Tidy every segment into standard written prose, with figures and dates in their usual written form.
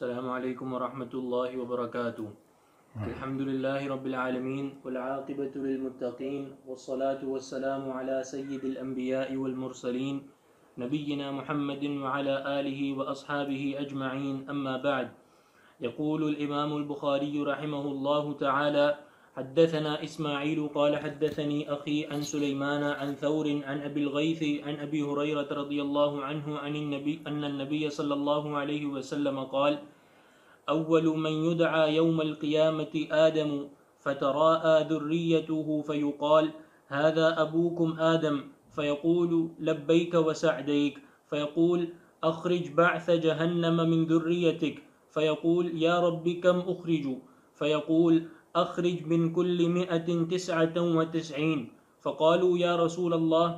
السلام علیکم ورحمۃ اللہ وبرکاتہ۔ الحمد للہ رب العالمین والعاقبۃ للمتقین والصلاة والسلام علی سید الانبیاء والمرسلین نبینا محمد وعلی آلہ واصحابہ اجمعین، اما بعد۔ يقول الامام البخاری رحمہ اللہ تعالی: حدثنا اسماعیل قال حدثني اخی عن سلیمان عن ثور عن ابی الغیث عن ابی ہریرہ رضی اللہ عنہ عن النبی صلی اللہ علیہ وسلم قال: اول من يدعى يوم القيامة آدم فتراءى ذريته فيقال: هذا ابوكم آدم، فيقول: لبيك وسعديك، فيقول: اخرج بعث جهنم من ذريتك، فيقول: يا رب كم اخرج؟ فيقول: اخرج من كل 199، فقالوا: يا رسول الله،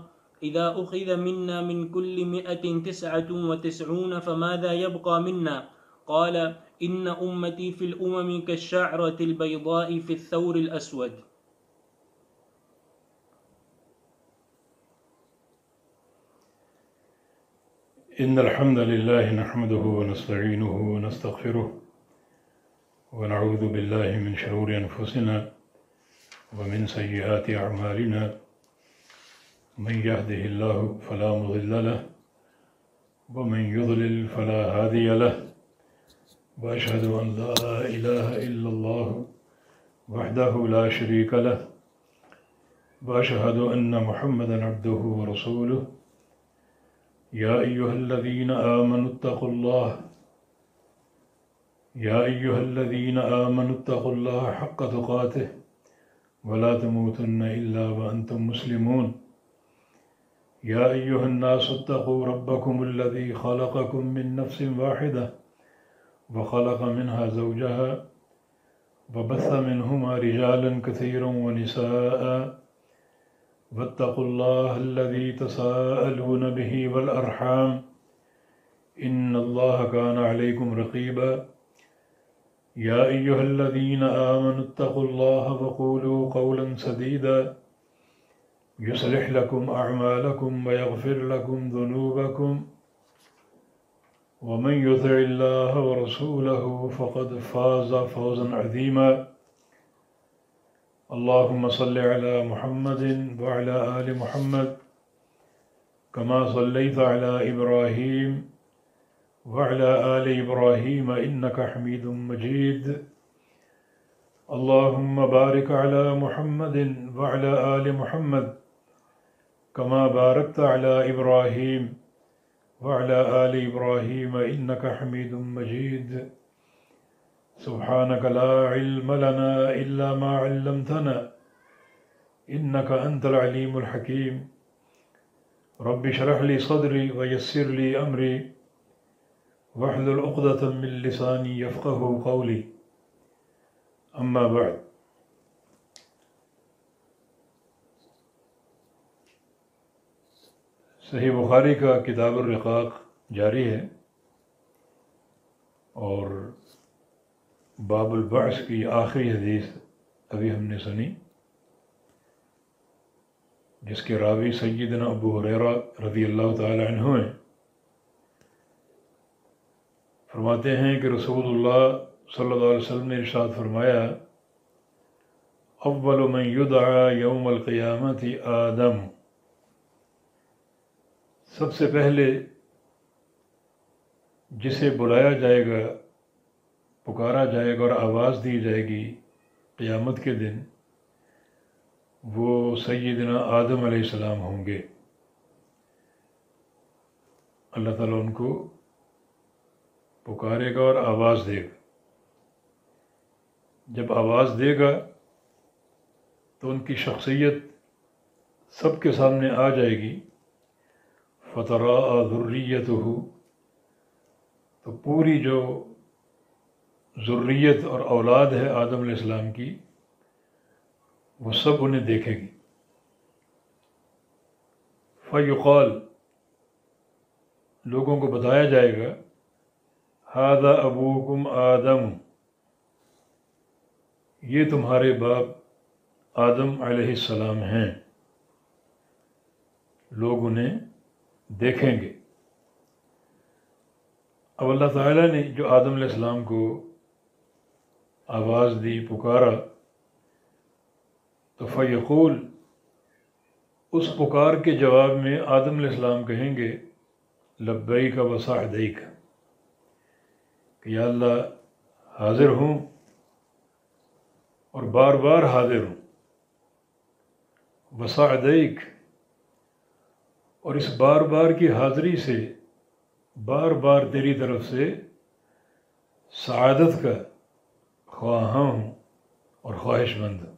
اذا اخذ منا من كل 199 فماذا يبقى منا؟ قال: ان امتي في الامم كالشعرة البيضاء في الثور الاسود۔ إن الحمد لله نحمده ونستعينه ونستغفره ونعوذ بالله من شرور أنفسنا ومن سيئات أعمالنا، من يهده الله فلا مضل له ومن يضلل فلا هادي له، وأشهد أن لا إله إلا الله وحده لا شريك له، وأشهد أن محمدا عبده ورسوله۔ يا أيها الذين آمنوا اتقوا الله حق تقاته ولا تموتن إلا وأنتم مسلمون۔ يا أيها الناس اتقوا ربكم الذي خلقكم من نفس واحدة وخلق منها زوجها وبث منهما رجالا كثيرا ونساء، واتقوا الله الذي تساءلون به والأرحام، إن الله كان عليكم رقيبا۔ يا أيها الذين آمنوا اتقوا الله وقولوا قولا سديدا يصلح لكم أعمالكم ويغفر لكم ذنوبكم، ومن يطع الله ورسوله فقد فاز فوزا عظيما۔ اللهم صل على محمد وعلى آل محمد كما صليت على إبراهيم وعلى آل إبراهيم إنك حميد مجيد۔ اللهم بارك على محمد وعلى آل محمد كما باركت على إبراهيم وعلى آل إبراهيم إنك حميد مجيد۔ سبحانك لا علم لنا إلا ما علمتنا إنك أنت العليم الحكيم۔ رب اشرح لي صدري ويسر لي أمري واحلل عقدة من لساني يفقهوا قولي، أما بعد۔ صحیح بخاری کا کتاب الرقاق جاری ہے، اور باب البعث کی آخری حدیث ابھی ہم نے سنی، جس کے راوی سیدنا ابو ہریرہ رضی اللہ تعالی عنہ ہیں۔ فرماتے ہیں کہ رسول اللہ صلی اللہ علیہ وسلم نے ارشاد فرمایا: اول من یدعى یوم القیامت آدم، سب سے پہلے جسے بلایا جائے گا، پکارا جائے گا اور آواز دی جائے گی قیامت کے دن، وہ سیدنا آدم علیہ السلام ہوں گے۔ اللہ تعالیٰ ان کو پکارے گا اور آواز دے گا۔ جب آواز دے گا تو ان کی شخصیت سب کے سامنے آ جائے گی۔ فتراء ذریتہ، تو پوری جو ذریت اور اولاد ہے آدم علیہ السلام کی، وہ سب انہیں دیکھے گی۔ فیقال، لوگوں کو بتایا جائے گا: ھذا ابوکم آدم، یہ تمہارے باپ آدم علیہ السلام ہیں۔ لوگ انہیں دیکھیں گے۔ اب اللہ تعالیٰ نے جو آدم علیہ السلام کو آواز دی، پکارا، تو فیقول، اس پکار کے جواب میں آدم علیہ السلام کہیں گے لبیک و سعدیک، کہ یا اللہ حاضر ہوں اور بار بار حاضر ہوں، وسعدیک، اور اس بار بار کی حاضری سے بار بار تیری طرف سے سعادت کا خواہاں ہوں اور خواہش مند ہوں۔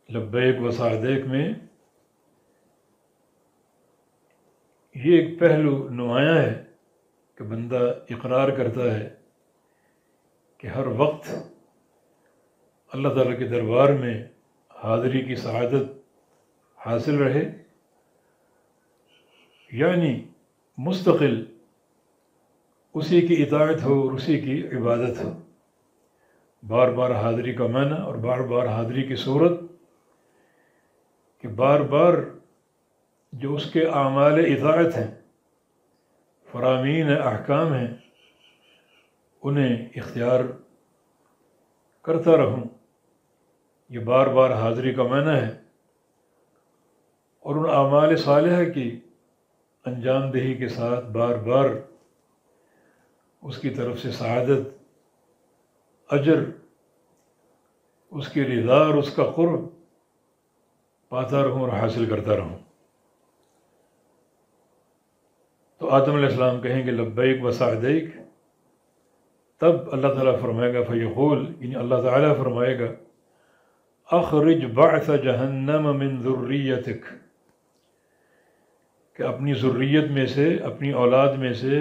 لبیک و سعدیک میں یہ ایک پہلو نمایاں ہے کہ بندہ اقرار کرتا ہے کہ ہر وقت اللہ تعالیٰ کے دربار میں حاضری کی سعادت حاصل رہے، یعنی مستقل اسی کی اطاعت ہو اور اسی کی عبادت ہو۔ بار بار حاضری کا معنی اور بار بار حاضری کی صورت کہ بار بار جو اس کے اعمال اطاعت ہیں، فرامین احکام ہیں، انہیں اختیار کرتا رہوں، یہ بار بار حاضری کا معنی ہے، اور ان اعمال صالحہ کی انجام دہی کے ساتھ بار بار اس کی طرف سے سعادت، اجر، اس کی رضا اور اس کا قرب پاتا رہوں اور حاصل کرتا رہوں۔ تو آدم علیہ السلام کہیں گے لبیک و سعدیک، تب اللہ تعالیٰ فرمائے گا فیقول، یعنی اللہ تعالیٰ فرمائے گا اخرج بعث جہنم من ذریتک، کہ اپنی ذریت میں سے، اپنی اولاد میں سے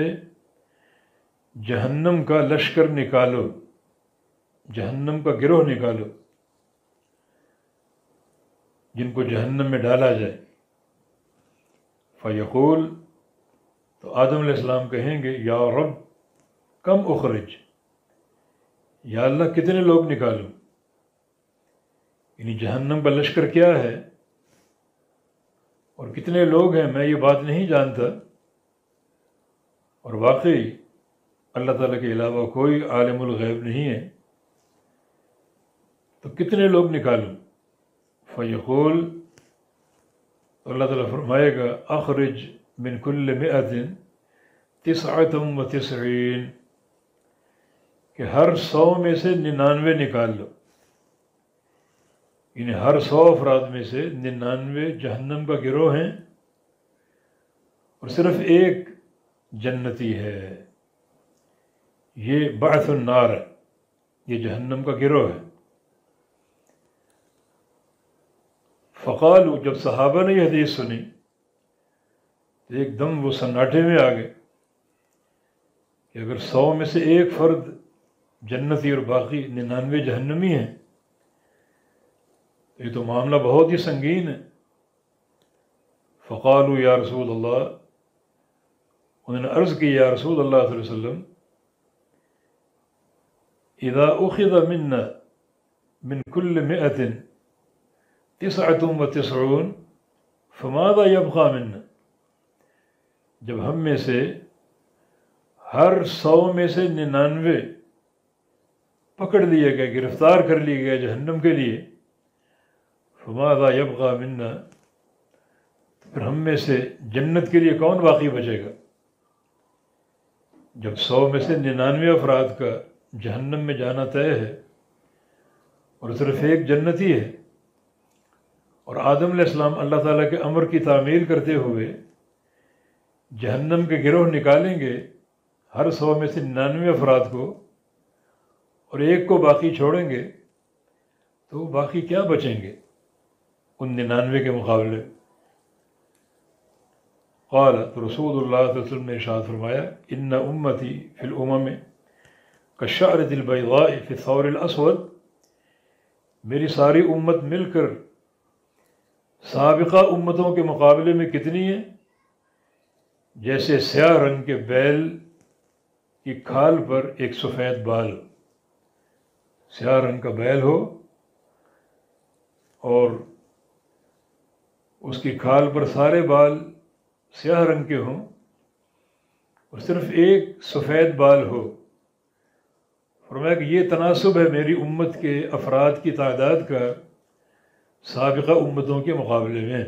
جہنم کا لشکر نکالو، جہنم کا گروہ نکالو، جن کو جہنم میں ڈالا جائے۔ فیقول، تو آدم علیہ السلام کہیں گے یا رب کم اخرج، یا اللہ کتنے لوگ نکالوں، یعنی جہنم کا لشکر کیا ہے اور کتنے لوگ ہیں، میں یہ بات نہیں جانتا، اور واقعی اللہ تعالیٰ کے علاوہ کوئی عالم الغیب نہیں ہے، تو کتنے لوگ نکالوں؟ فیقول، تو اللہ تعالیٰ فرمائے گا اخرج من کل مئۃ تسعۃ وتسعین، کہ ہر 100 میں سے 99 نکال لو، یعنی ہر 100 افراد میں سے 99 جہنم کا گروہ ہیں اور صرف ایک جنتی ہے۔ یہ بعث النار ہے، یہ جہنم کا گروہ ہے۔ فقالو، جب صحابہ نے یہ حدیث سنی تو ایک دم وہ سناٹے میں آ گئے کہ اگر 100 میں سے ایک فرد جنتی اور باقی 99 جہنمی ہیں، یہ تو معاملہ بہت ہی سنگین ہے۔ فقالو یا رسول اللہ، انہوں نے عرض کی یا رسول اللہ صلی اللہ علیہ وسلم، اذا اخذ منا من كل 100 99 فماذا يبقى منا، جب ہم میں سے ہر 100 میں سے 99 پکڑ لیے گئے، گرفتار کر لیے گئے جہنم کے لیے، فماذا يبقى منا، پھر ہم میں سے جنت کے لیے کون باقی بچے گا؟ جب 100 میں سے 99 افراد کا جہنم میں جانا طے ہے اور صرف ایک جنتی ہے، اور آدم علیہ السلام اللہ تعالیٰ کے امر کی تعمیل کرتے ہوئے جہنم کے گروہ نکالیں گے ہر 100 میں سے 99 افراد کو، اور ایک کو باقی چھوڑیں گے، تو باقی کیا بچیں گے ان 99 کے مقابلے؟ قال، تو رسول اللہ صلی اللہ علیہ وسلم نے ارشاد فرمایا ان امتی فی الامم کالشعرۃ البیضاء فی الثور الاسود، میری ساری امت مل کر سابقہ امتوں کے مقابلے میں کتنی ہے؟ جیسے سیاہ رنگ کے بیل کی کھال پر ایک سفید بال، سیاہ رنگ کا بیل ہو اور اس کی کھال پر سارے بال سیاہ رنگ کے ہوں، اور صرف ایک سفید بال ہو۔ فرمایا کہ یہ تناسب ہے میری امت کے افراد کی تعداد کا سابقہ امتوں کے مقابلے میں۔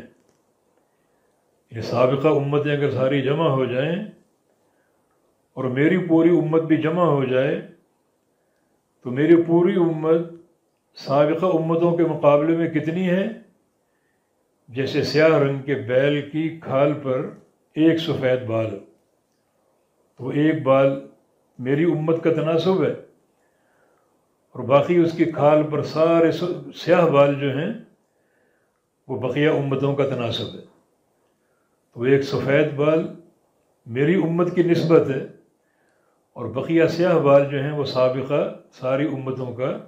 یہ سابقہ امتیں اگر ساری جمع ہو جائیں اور میری پوری امت بھی جمع ہو جائے تو میری پوری امت سابقہ امتوں کے مقابلے میں کتنی ہے؟ جیسے سیاہ رنگ کے بیل کی کھال پر ایک سفید بال ہو، تو ایک بال میری امت کا تناسب ہے، اور باقی اس کی کھال پر سارے سیاہ بال جو ہیں وہ بقیہ امتوں کا تناسب ہے۔ تو ایک سفید بال میری امت کی نسبت ہے، اور بقیہ سیاہ بال جو ہیں وہ سابقہ ساری امتوں کا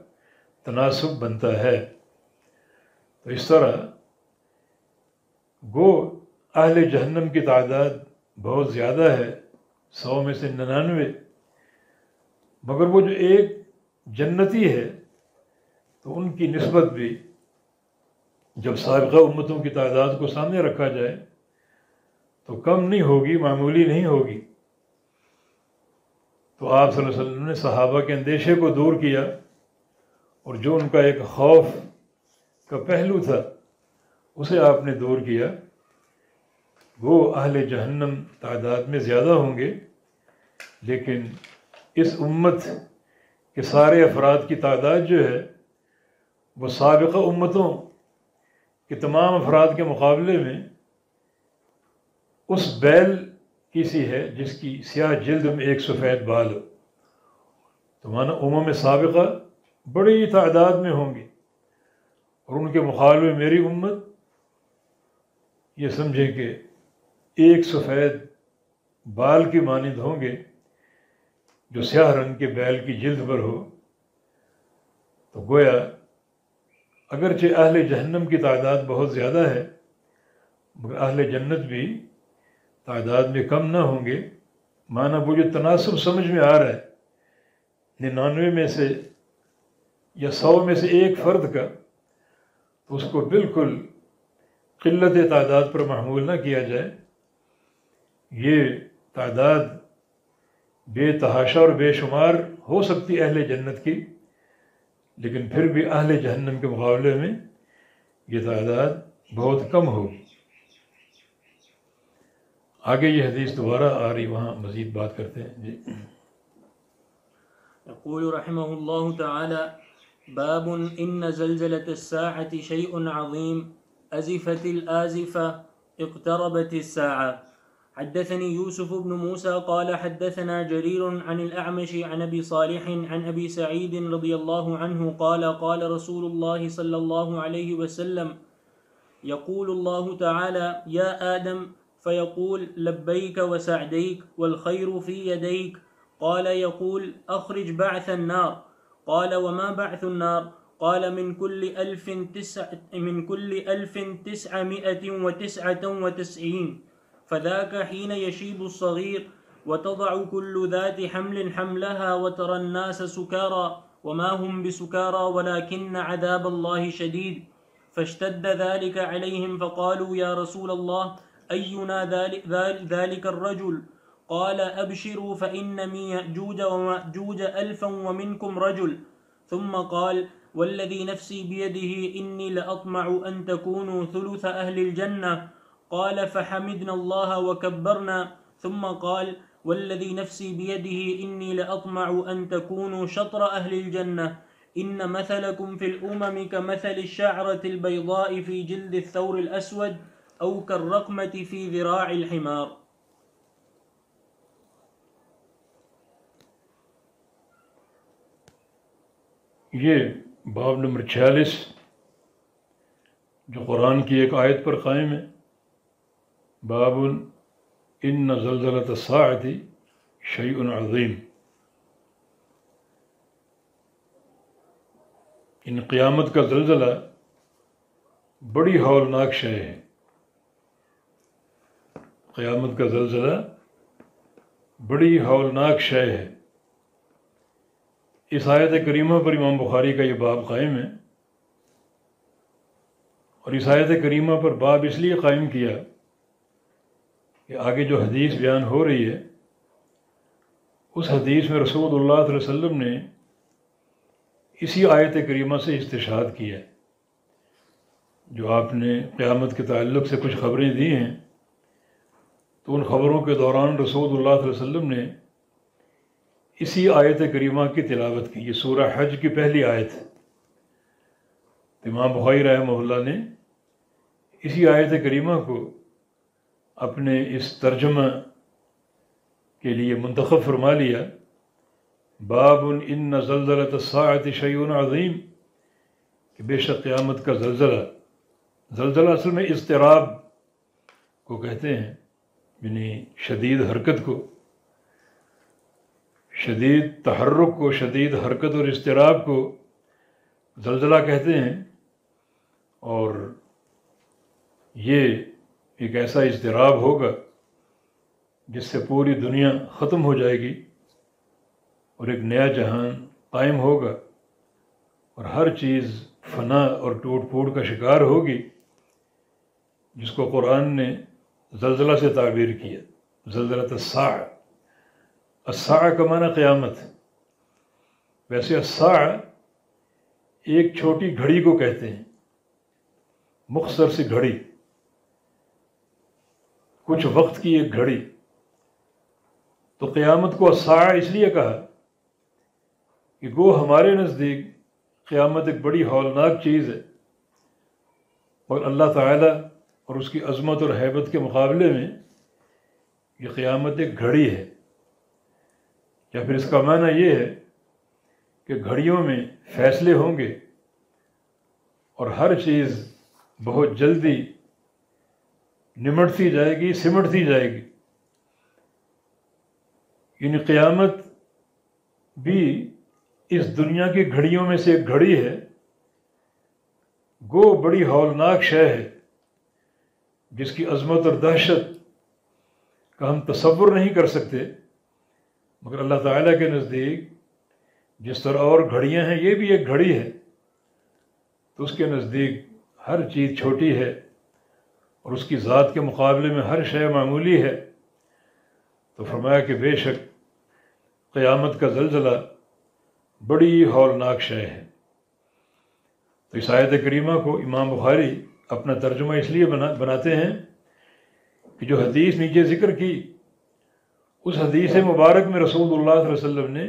تناسب بنتا ہے۔ تو اس طرح گو اہل جہنم کی تعداد بہت زیادہ ہے، 100 میں سے 99، مگر وہ جو ایک جنتی ہے تو ان کی نسبت بھی جب سابقہ امتوں کی تعداد کو سامنے رکھا جائے تو کم نہیں ہوگی، معمولی نہیں ہوگی۔ تو آپ صلی اللہ علیہ وسلم نے صحابہ کے اندیشے کو دور کیا، اور جو ان کا ایک خوف کا پہلو تھا اسے آپ نے دور کیا۔ وہ اہل جہنم تعداد میں زیادہ ہوں گے، لیکن اس امت کے سارے افراد کی تعداد جو ہے وہ سابقہ امتوں کے تمام افراد کے مقابلے میں اس بیل کی سی ہے جس کی سیاہ جلد میں ایک سفید بال ہو۔ تو مانا امم سابقہ بڑی تعداد میں ہوں گی، اور ان کے مقابلے میں میری امت یہ سمجھیں کہ ایک سفید بال کی مانند ہوں گے جو سیاہ رنگ کے بیل کی جلد پر ہو۔ تو گویا اگرچہ اہل جہنم کی تعداد بہت زیادہ ہے، مگر اہل جنت بھی تعداد میں کم نہ ہوں گے۔ مانا وہ جو تناسب سمجھ میں آ رہا ہے 99 میں سے یا 100 میں سے ایک فرد کا، تو اس کو بالکل قلت تعداد پر محمول نہ کیا جائے۔ یہ تعداد بے تحاشا اور بے شمار ہو سکتی اہل جنت کی، لیکن پھر بھی اہل جہنم کے مقابلے میں یہ تعداد بہت کم ہوگی۔ آگے یہ حدیث دوبارہ آ رہی، وہاں مزید بات کرتے ہیں جی۔ يقول رحمه الله تعالى: باب إن زلزلة الساعة شيء عظيم، أزفت الآزفة، اقتربت الساعة. حدثني يوسف بن موسى قال حدثنا جرير عن الأعمش عن أبي صالح عن أبي سعيد رضي الله عنه قال قال رسول الله صلى الله عليه وسلم: يقول الله تعالى: يا آدم، فيقول: لبيك وسعديك والخير في يديك. قال: يقول: أخرج بعث النار. قال: وما بعث النار؟ قال: من كل 1999، فذاك حين يشيب الصغير وتضع كل ذات حمل حملها وترى الناس سكارى وما هم بسكارى ولكن عذاب الله شديد. فاشتد ذلك عليهم فقالوا: يا رسول الله، أينا ذلك الرجل؟ قال: أبشروا فإن من يأجوج ومأجوج 1000 ومنكم رجل. ثم قال: والذي نفسي بيده إني لأطمع أن تكونوا ثلث أهل الجنة. قال: فحمدنا الله وكبرنا. ثم قال: والذي نفسي بيده إني لأطمع أن تكونوا شطر أهل الجنة. إن مثلكم في الأمم كمثل الشعرة البيضاء في جلد الثور الأسود أو كالرقمة في ذراع الحمار. یہ باب نمبر 46 جو قرآن کی ایک آیت پر قائم ہے، باب ان زلزلۃ الساعۃ شیء عظیم، ان قیامت کا زلزلہ بڑی ہولناک شے ہے۔ قیامت کا زلزلہ بڑی ہولناک شے ہے۔ اس آیت کریمہ پر امام بخاری کا یہ باب قائم ہے، اور اس آیت کریمہ پر باب اس لیے قائم کیا کہ آگے جو حدیث بیان ہو رہی ہے اس حدیث میں رسول اللہ صلی اللہ علیہ وسلم نے اسی آیت کریمہ سے استشہاد کیا ہے. جو آپ نے قیامت کے تعلق سے کچھ خبریں دی ہیں، تو ان خبروں کے دوران رسول اللہ صلی اللہ علیہ وسلم نے اسی آیت کریمہ کی تلاوت کی. یہ سورہ حج کی پہلی آیت ہے. امام بخاری رحمہ اللہ نے اسی آیت کریمہ کو اپنے اس ترجمہ کے لیے منتخب فرما لیا. باب ان زلزلۃ الساعۃ شیء عظیم، کہ بے شک قیامت کا زلزلہ اصل میں اضطراب کو کہتے ہیں، یعنی شدید حرکت کو، شدید تحرک کو، شدید حرکت اور اضطراب کو زلزلہ کہتے ہیں. اور یہ ایک ایسا اضطراب ہوگا جس سے پوری دنیا ختم ہو جائے گی اور ایک نیا جہان قائم ہوگا، اور ہر چیز فنا اور ٹوٹ پھوٹ کا شکار ہوگی، جس کو قرآن نے زلزلہ سے تعبیر کیا. زلزلۃ الساعہ، الساعہ کا معنی قیامت. ویسے الساعہ ایک چھوٹی گھڑی کو کہتے ہیں، مختصر سی گھڑی، کچھ وقت کی ایک گھڑی. تو قیامت کو الساعہ اس لیے کہا کہ گو ہمارے نزدیک قیامت ایک بڑی ہولناک چیز ہے، اور اللہ تعالیٰ اور اس کی عظمت اور ہیبت کے مقابلے میں یہ قیامت ایک گھڑی ہے. یا پھر اس کا معنی یہ ہے کہ گھڑیوں میں فیصلے ہوں گے اور ہر چیز بہت جلدی نمٹتی جائے گی، سمٹتی جائے گی. یعنی قیامت بھی اس دنیا کی گھڑیوں میں سے ایک گھڑی ہے، گو بڑی ہولناک شے ہے جس کی عظمت اور دہشت کا ہم تصور نہیں کر سکتے. مگر اللہ تعالیٰ کے نزدیک جس طرح اور گھڑیاں ہیں، یہ بھی ایک گھڑی ہے، تو اس کے نزدیک ہر چیز چھوٹی ہے اور اس کی ذات کے مقابلے میں ہر شے معمولی ہے. تو فرمایا کہ بے شک قیامت کا زلزلہ بڑی ہولناک شے ہے. تو اس آیت کریمہ کو امام بخاری اپنا ترجمہ اس لیے بناتے ہیں کہ جو حدیث نیچے ذکر کی، اس حدیث مبارک میں رسول اللہ صلی اللہ علیہ وسلم نے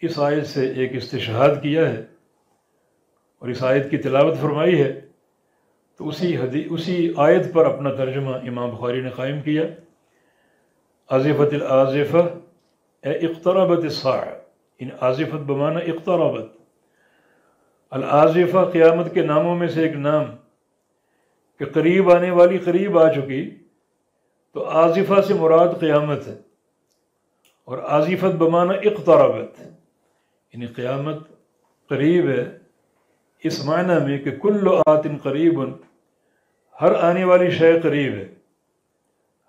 اس آیت سے ایک استشہاد کیا ہے اور اس آیت کی تلاوت فرمائی ہے. تو اسی آیت پر اپنا ترجمہ امام بخاری نے قائم کیا. آزفت الآزفہ اے اقتربت الساعہ، ان آزفت بمعنی اقتربت. الآزفہ قیامت کے ناموں میں سے ایک نام، کہ قریب آنے والی قریب آ چکی. تو آزفہ سے مراد قیامت ہے، اور آزفت بمعنی اقتربت، یعنی قیامت قریب ہے اس معنی میں کہ کل آت قریب، ہر آنے والی شے قریب ہے،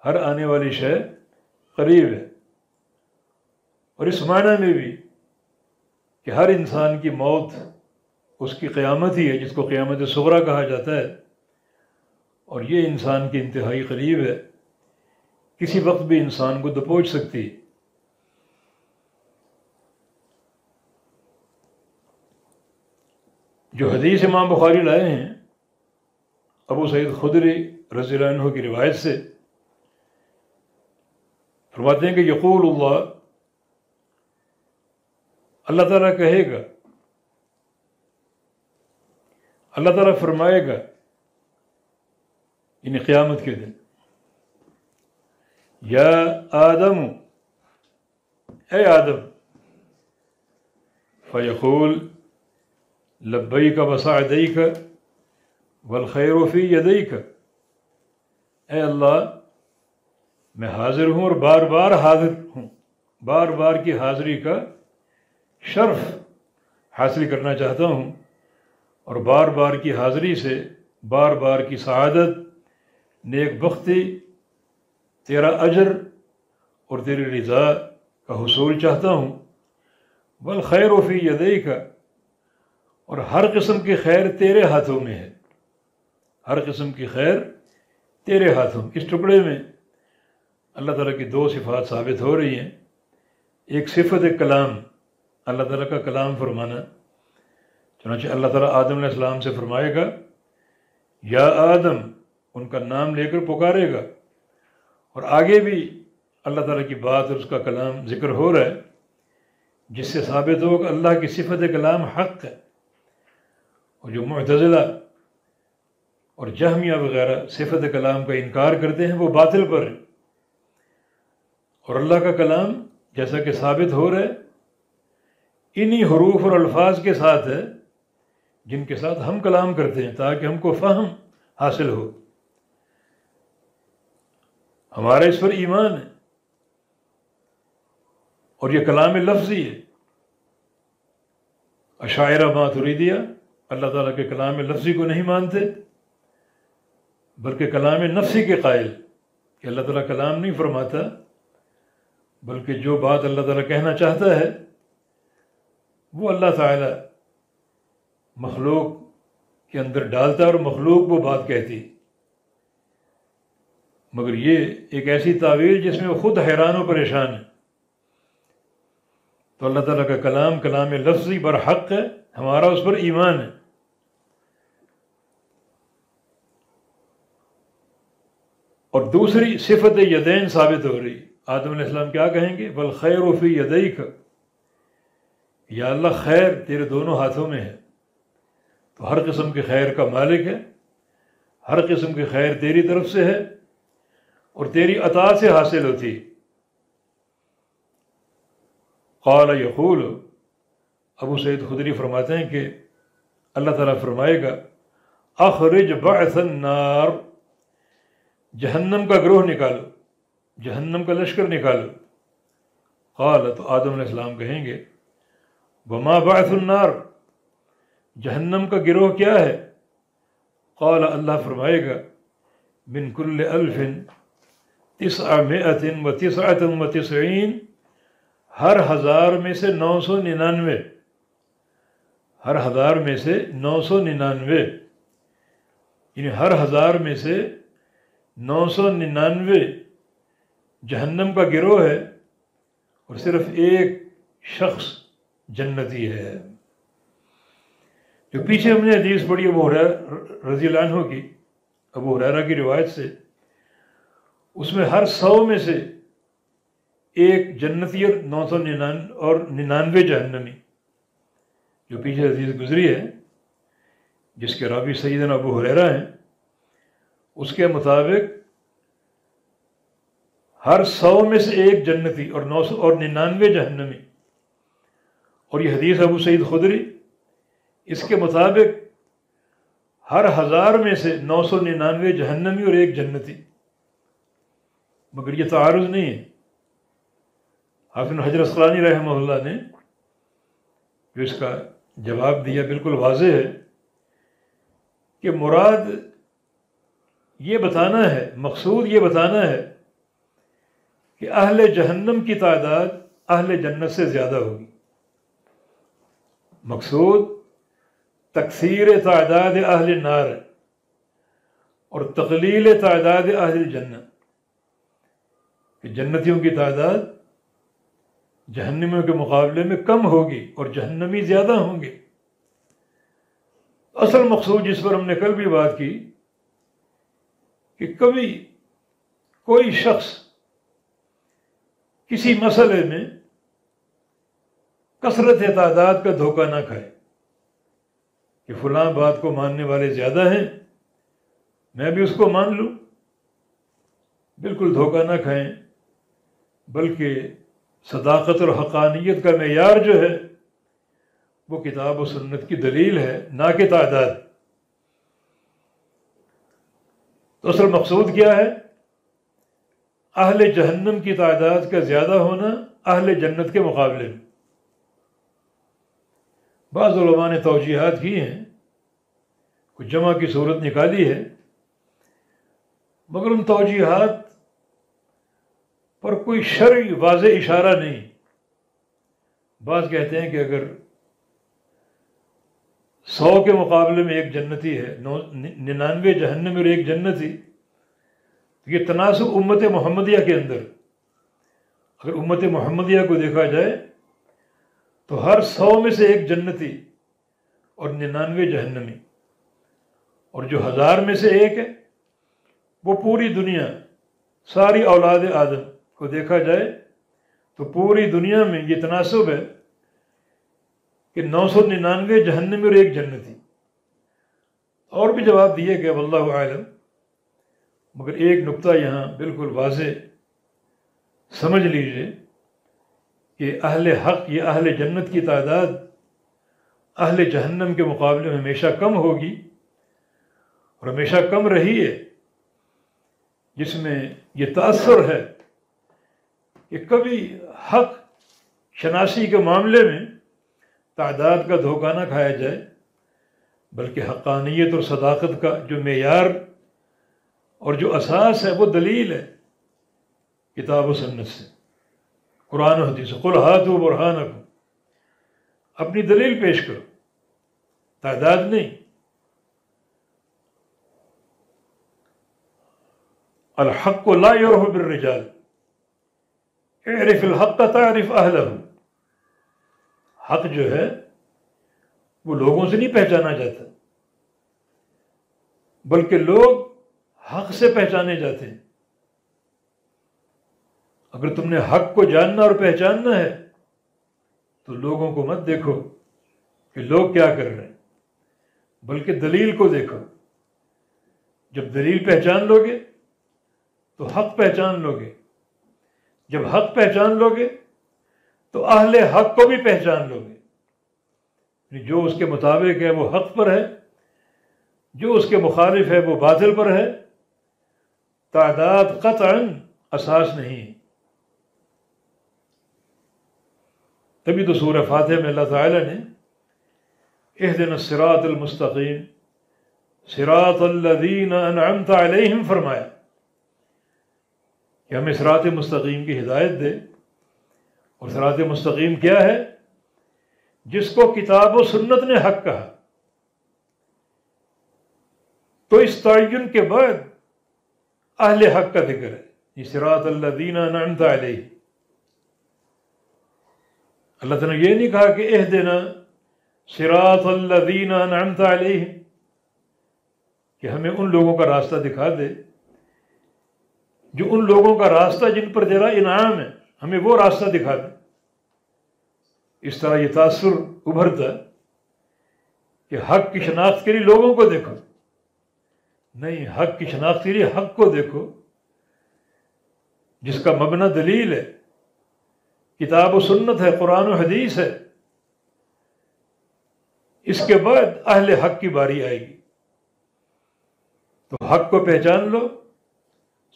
ہر آنے والی شے قریب ہے. اور اس معنی میں بھی کہ ہر انسان کی موت اس کی قیامت ہی ہے، جس کو قیامت صغریٰ کہا جاتا ہے، اور یہ انسان کی انتہائی قریب ہے، کسی وقت بھی انسان کو دبوچ سکتی. جو حدیث امام بخاری لائے ہیں ابو سعید خدری رضی اللہ عنہ کی روایت سے، فرماتے ہیں کہ یقول اللہ تعالیٰ کہے گا، اللہ تعالیٰ فرمائے گا، یعنی قیامت کے دن، یا آدم، اے آدم، فیقول لبیک وسعدیک والخیر فی یدیک، اے اللہ میں حاضر ہوں اور بار بار حاضر ہوں، بار بار کی حاضری کا شرف حاصل کرنا چاہتا ہوں، اور بار بار کی حاضری سے بار بار کی سعادت، نیک بختی، تیرا اجر اور تیری رضا کا حصول چاہتا ہوں. والخیر فی یدیک، اور ہر قسم کی خیر تیرے ہاتھوں میں ہے، ہر قسم کی خیر تیرے ہاتھوں. اس ٹکڑے میں اللہ تعالیٰ کی دو صفات ثابت ہو رہی ہیں. ایک صفت کلام، اللہ تعالیٰ کا کلام فرمانا. چنانچہ اللہ تعالیٰ آدم علیہ السلام سے فرمائے گا یا آدم، ان کا نام لے کر پکارے گا. اور آگے بھی اللہ تعالیٰ کی بات اور اس کا کلام ذکر ہو رہا ہے، جس سے ثابت ہو کہ اللہ کی صفت کلام حق ہے. اور جو معتزلہ اور جہمیہ وغیرہ صفت کلام کا انکار کرتے ہیں وہ باطل پر ہیں. اور اللہ کا کلام جیسا کہ ثابت ہو رہا ہے انہی حروف اور الفاظ کے ساتھ ہے جن کے ساتھ ہم کلام کرتے ہیں، تاکہ ہم کو فہم حاصل ہو. ہمارا اس پر ایمان ہے. اور یہ کلام لفظی ہے. اشاعرہ ماتریدیہ اللہ تعالیٰ کے کلام لفظی کو نہیں مانتے، بلکہ کلام نفسی کے قائل کہ اللہ تعالیٰ کلام نہیں فرماتا، بلکہ جو بات اللہ تعالیٰ کہنا چاہتا ہے وہ اللہ تعالیٰ مخلوق کے اندر ڈالتا ہے اور مخلوق وہ بات کہتی. مگر یہ ایک ایسی تعویل جس میں وہ خود حیران و پریشان ہے. تو اللہ تعالیٰ کا کلام کلام لفظی برحق ہے، ہمارا اس پر ایمان ہے. اور دوسری صفت یدین ثابت ہو رہی. آدم علیہ السلام کیا کہیں گے؟ والخیر فی یدیک، یا اللہ خیر تیرے دونوں ہاتھوں میں ہے. تو ہر قسم کے خیر کا مالک ہے، ہر قسم کی خیر تیری طرف سے ہے اور تیری عطا سے حاصل ہوتی. قال یقول، ابو سعید خدری فرماتے ہیں کہ اللہ تعالیٰ فرمائے گا اخرج بعث النار، جہنم کا گروہ نکالو، جہنم کا لشکر نکالو. قال، تو آدم علیہ السلام کہیں گے وما بعث النار، جہنم کا گروہ کیا ہے؟ قال، اللہ فرمائے گا من کل 1999، ہر 1000 میں سے 999، ہر 1000 میں سے 999، یعنی ہر 1000 میں سے 999 جہنم کا گروہ ہے اور صرف ایک شخص جنتی ہے. جو پیچھے ہم نے حدیث پڑھی ابو ہریرہ رضی اللہ عنہ کی، ابو ہریرہ کی روایت سے، اس میں ہر 100 میں سے ایک جنتی اور 999 جہنمی. جو پیچھے حدیث گزری ہے جس کے راوی سیدنا ابو ہریرہ ہیں، اس کے مطابق ہر 100 میں سے ایک جنتی اور 999 جہنمی. اور یہ حدیث ابو سعید خدری، اس کے مطابق ہر 1000 میں سے 999 جہنمی اور ایک جنتی. مگر یہ تعارض نہیں ہے. حافظ بن حجر عسقلانی رحمہ اللہ نے جو اس کا جواب دیا بالکل واضح ہے کہ مراد یہ بتانا ہے، مقصود یہ بتانا ہے کہ اہل جہنم کی تعداد اہل جنت سے زیادہ ہوگی. مقصود تکثیر تعداد اہل النار ہے اور تقلیل تعداد اہل الجنہ، کہ جنتیوں کی تعداد جہنمیوں کے مقابلے میں کم ہوگی اور جہنمی زیادہ ہوں گے. اصل مقصود جس پر ہم نے کل بھی بات کی کہ کبھی کوئی شخص کسی مسئلے میں کثرت تعداد کا دھوکہ نہ کھائے کہ فلاں بات کو ماننے والے زیادہ ہیں، میں بھی اس کو مان لوں. بالکل دھوکہ نہ کھائیں، بلکہ صداقت اور حقانیت کا معیار جو ہے وہ کتاب و سنت کی دلیل ہے، نہ کہ تعداد. تو اصل مقصود کیا ہے؟ اہل جہنم کی تعداد کا زیادہ ہونا اہل جنت کے مقابلے میں. بعض علماء نے توجیحات کی ہیں، کچھ جمع کی صورت نکالی ہے، مگر ان توجیحات پر کوئی شرعی واضح اشارہ نہیں. بعض کہتے ہیں کہ اگر 100 کے مقابلے میں ایک جنتی ہے، 99 جہنم اور ایک جنتی، یہ تناسب امت محمدیہ کے اندر اگر امت محمدیہ کو دیکھا جائے تو ہر 100 میں سے ایک جنتی اور 99 جہنمی، اور جو 1000 میں سے ایک ہے وہ پوری دنیا، ساری اولاد آدم کو دیکھا جائے تو پوری دنیا میں یہ تناسب ہے کہ 999 جہنمی اور ایک جنتی۔ اور بھی جواب دیے گئے واللہ عالم، مگر ایک نقطہ یہاں بالکل واضح سمجھ لیجئے کہ اہل حق یا اہل جنت کی تعداد اہل جہنم کے مقابلے میں ہمیشہ کم ہوگی اور ہمیشہ کم رہی ہے، جس میں یہ تأثر ہے کہ کبھی حق شناسی کے معاملے میں تعداد کا دھوکہ نہ کھایا جائے، بلکہ حقانیت اور صداقت کا جو معیار اور جو اساس ہے وہ دلیل ہے کتاب و سنت سے، قرآن و حدیث سے۔ قل ہاتوا برہانکم، اپنی دلیل پیش کرو، تعداد نہیں۔ الحق لا یعرف بالرجال، اعرف الحق تعرف اہلہ۔ حق جو ہے وہ لوگوں سے نہیں پہچانا جاتا، بلکہ لوگ حق سے پہچانے جاتے ہیں۔ اگر تم نے حق کو جاننا اور پہچاننا ہے تو لوگوں کو مت دیکھو کہ لوگ کیا کر رہے ہیں، بلکہ دلیل کو دیکھو۔ جب دلیل پہچان لو گے تو حق پہچان لو گے، جب حق پہچان لو گے تو اہل حق کو بھی پہچان لو گے، یعنی جو اس کے مطابق ہے وہ حق پر ہے، جو اس کے مخالف ہے وہ باطل پر ہے۔ تعداد قطعاً اساس نہیں ہے۔ تبھی تو سورہ فاتحہ میں اللہ تعالیٰ نے اہدنا الصراط المستقیم صراط الذین انعمت علیہم فرمایا کہ ہمیں صراط مستقیم کی ہدایت دے۔ اور صراط مستقیم کیا ہے؟ جس کو کتاب و سنت نے حق کہا۔ تو اس تعین کے بعد اہل حق کا ذکر ہے، یہ صراط الذین انعمت علیہم۔ اللہ تعالیٰ نے یہ نہیں کہا کہ اہدنا صراط الذین انعمت علیہم، کہ ہمیں ان لوگوں کا راستہ دکھا دے، جو ان لوگوں کا راستہ جن پر تیرا انعام ہے، ہمیں وہ راستہ دکھا دے۔ اس طرح یہ تاثر ابھرتا کہ حق کی شناخت کے لیے لوگوں کو دیکھو، نہیں، حق کی شناخت کے لیے حق کو دیکھو جس کا مبنی دلیل ہے، کتاب و سنت ہے، قرآن و حدیث ہے۔ اس کے بعد اہل حق کی باری آئے گی، تو حق کو پہچان لو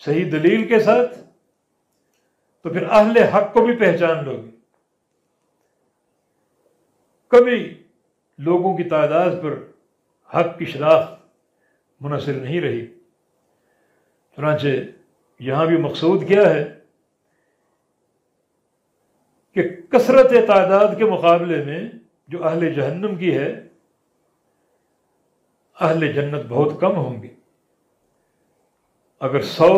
صحیح دلیل کے ساتھ، تو پھر اہل حق کو بھی پہچان لو گے۔ کبھی لوگوں کی تعداد پر حق کی شناخت منحصر نہیں رہی۔ چنانچہ یہاں بھی مقصود کیا ہے کہ کثرت تعداد کے مقابلے میں جو اہل جہنم کی ہے، اہل جنت بہت کم ہوں گے۔ اگر 100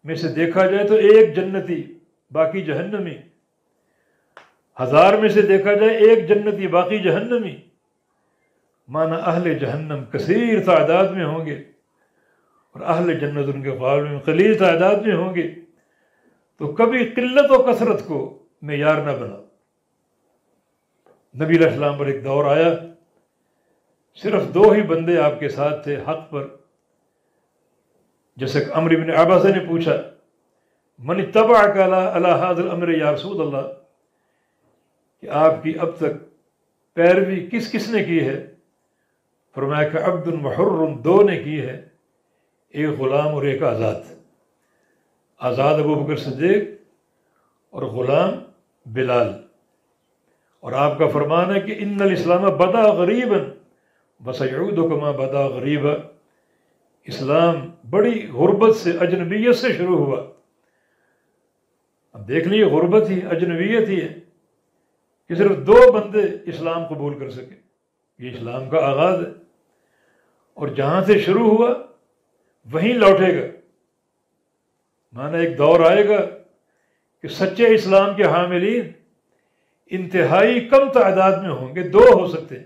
میں سے دیکھا جائے تو ایک جنتی، باقی جہنمی۔ 1000 میں سے دیکھا جائے ایک جنتی، باقی جہنمی۔ مانا اہل جہنم کثیر تعداد میں ہوں گے اور اہل جنت ان کے مقابلے میں قلیل تعداد میں ہوں گے۔ تو کبھی قلت و کثرت کو معیار نہ بناؤ۔ نبی علیہ السلام پر ایک دور آیا، صرف 2 ہی بندے آپ کے ساتھ تھے حق پر۔ جیسے کہ عمرو بن عباسہ نے پوچھا من اتبعک علی ھذا الامر یا رسول اللہ، کہ آپ کی اب تک پیروی کس کس نے کی ہے؟ فرمایا کہ عبد وحر، 2 نے کی ہے، ایک غلام اور ایک آزاد۔ آزاد ابو بکر صدیق اور غلام بلال۔ اور آپ کا فرمان ہے کہ ان الاسلام بدا غریبا وسیعود کما بدا غریبا، اسلام بڑی غربت سے، اجنبیت سے شروع ہوا۔ اب دیکھ لیے غربت ہی، اجنبیت ہی ہے کہ صرف 2 بندے اسلام قبول کر سکے۔ یہ اسلام کا آغاز ہے، اور جہاں سے شروع ہوا وہیں لوٹے گا۔ مانا ایک دور آئے گا کہ سچے اسلام کے حاملین انتہائی کم تعداد میں ہوں گے، 2 ہو سکتے ہیں،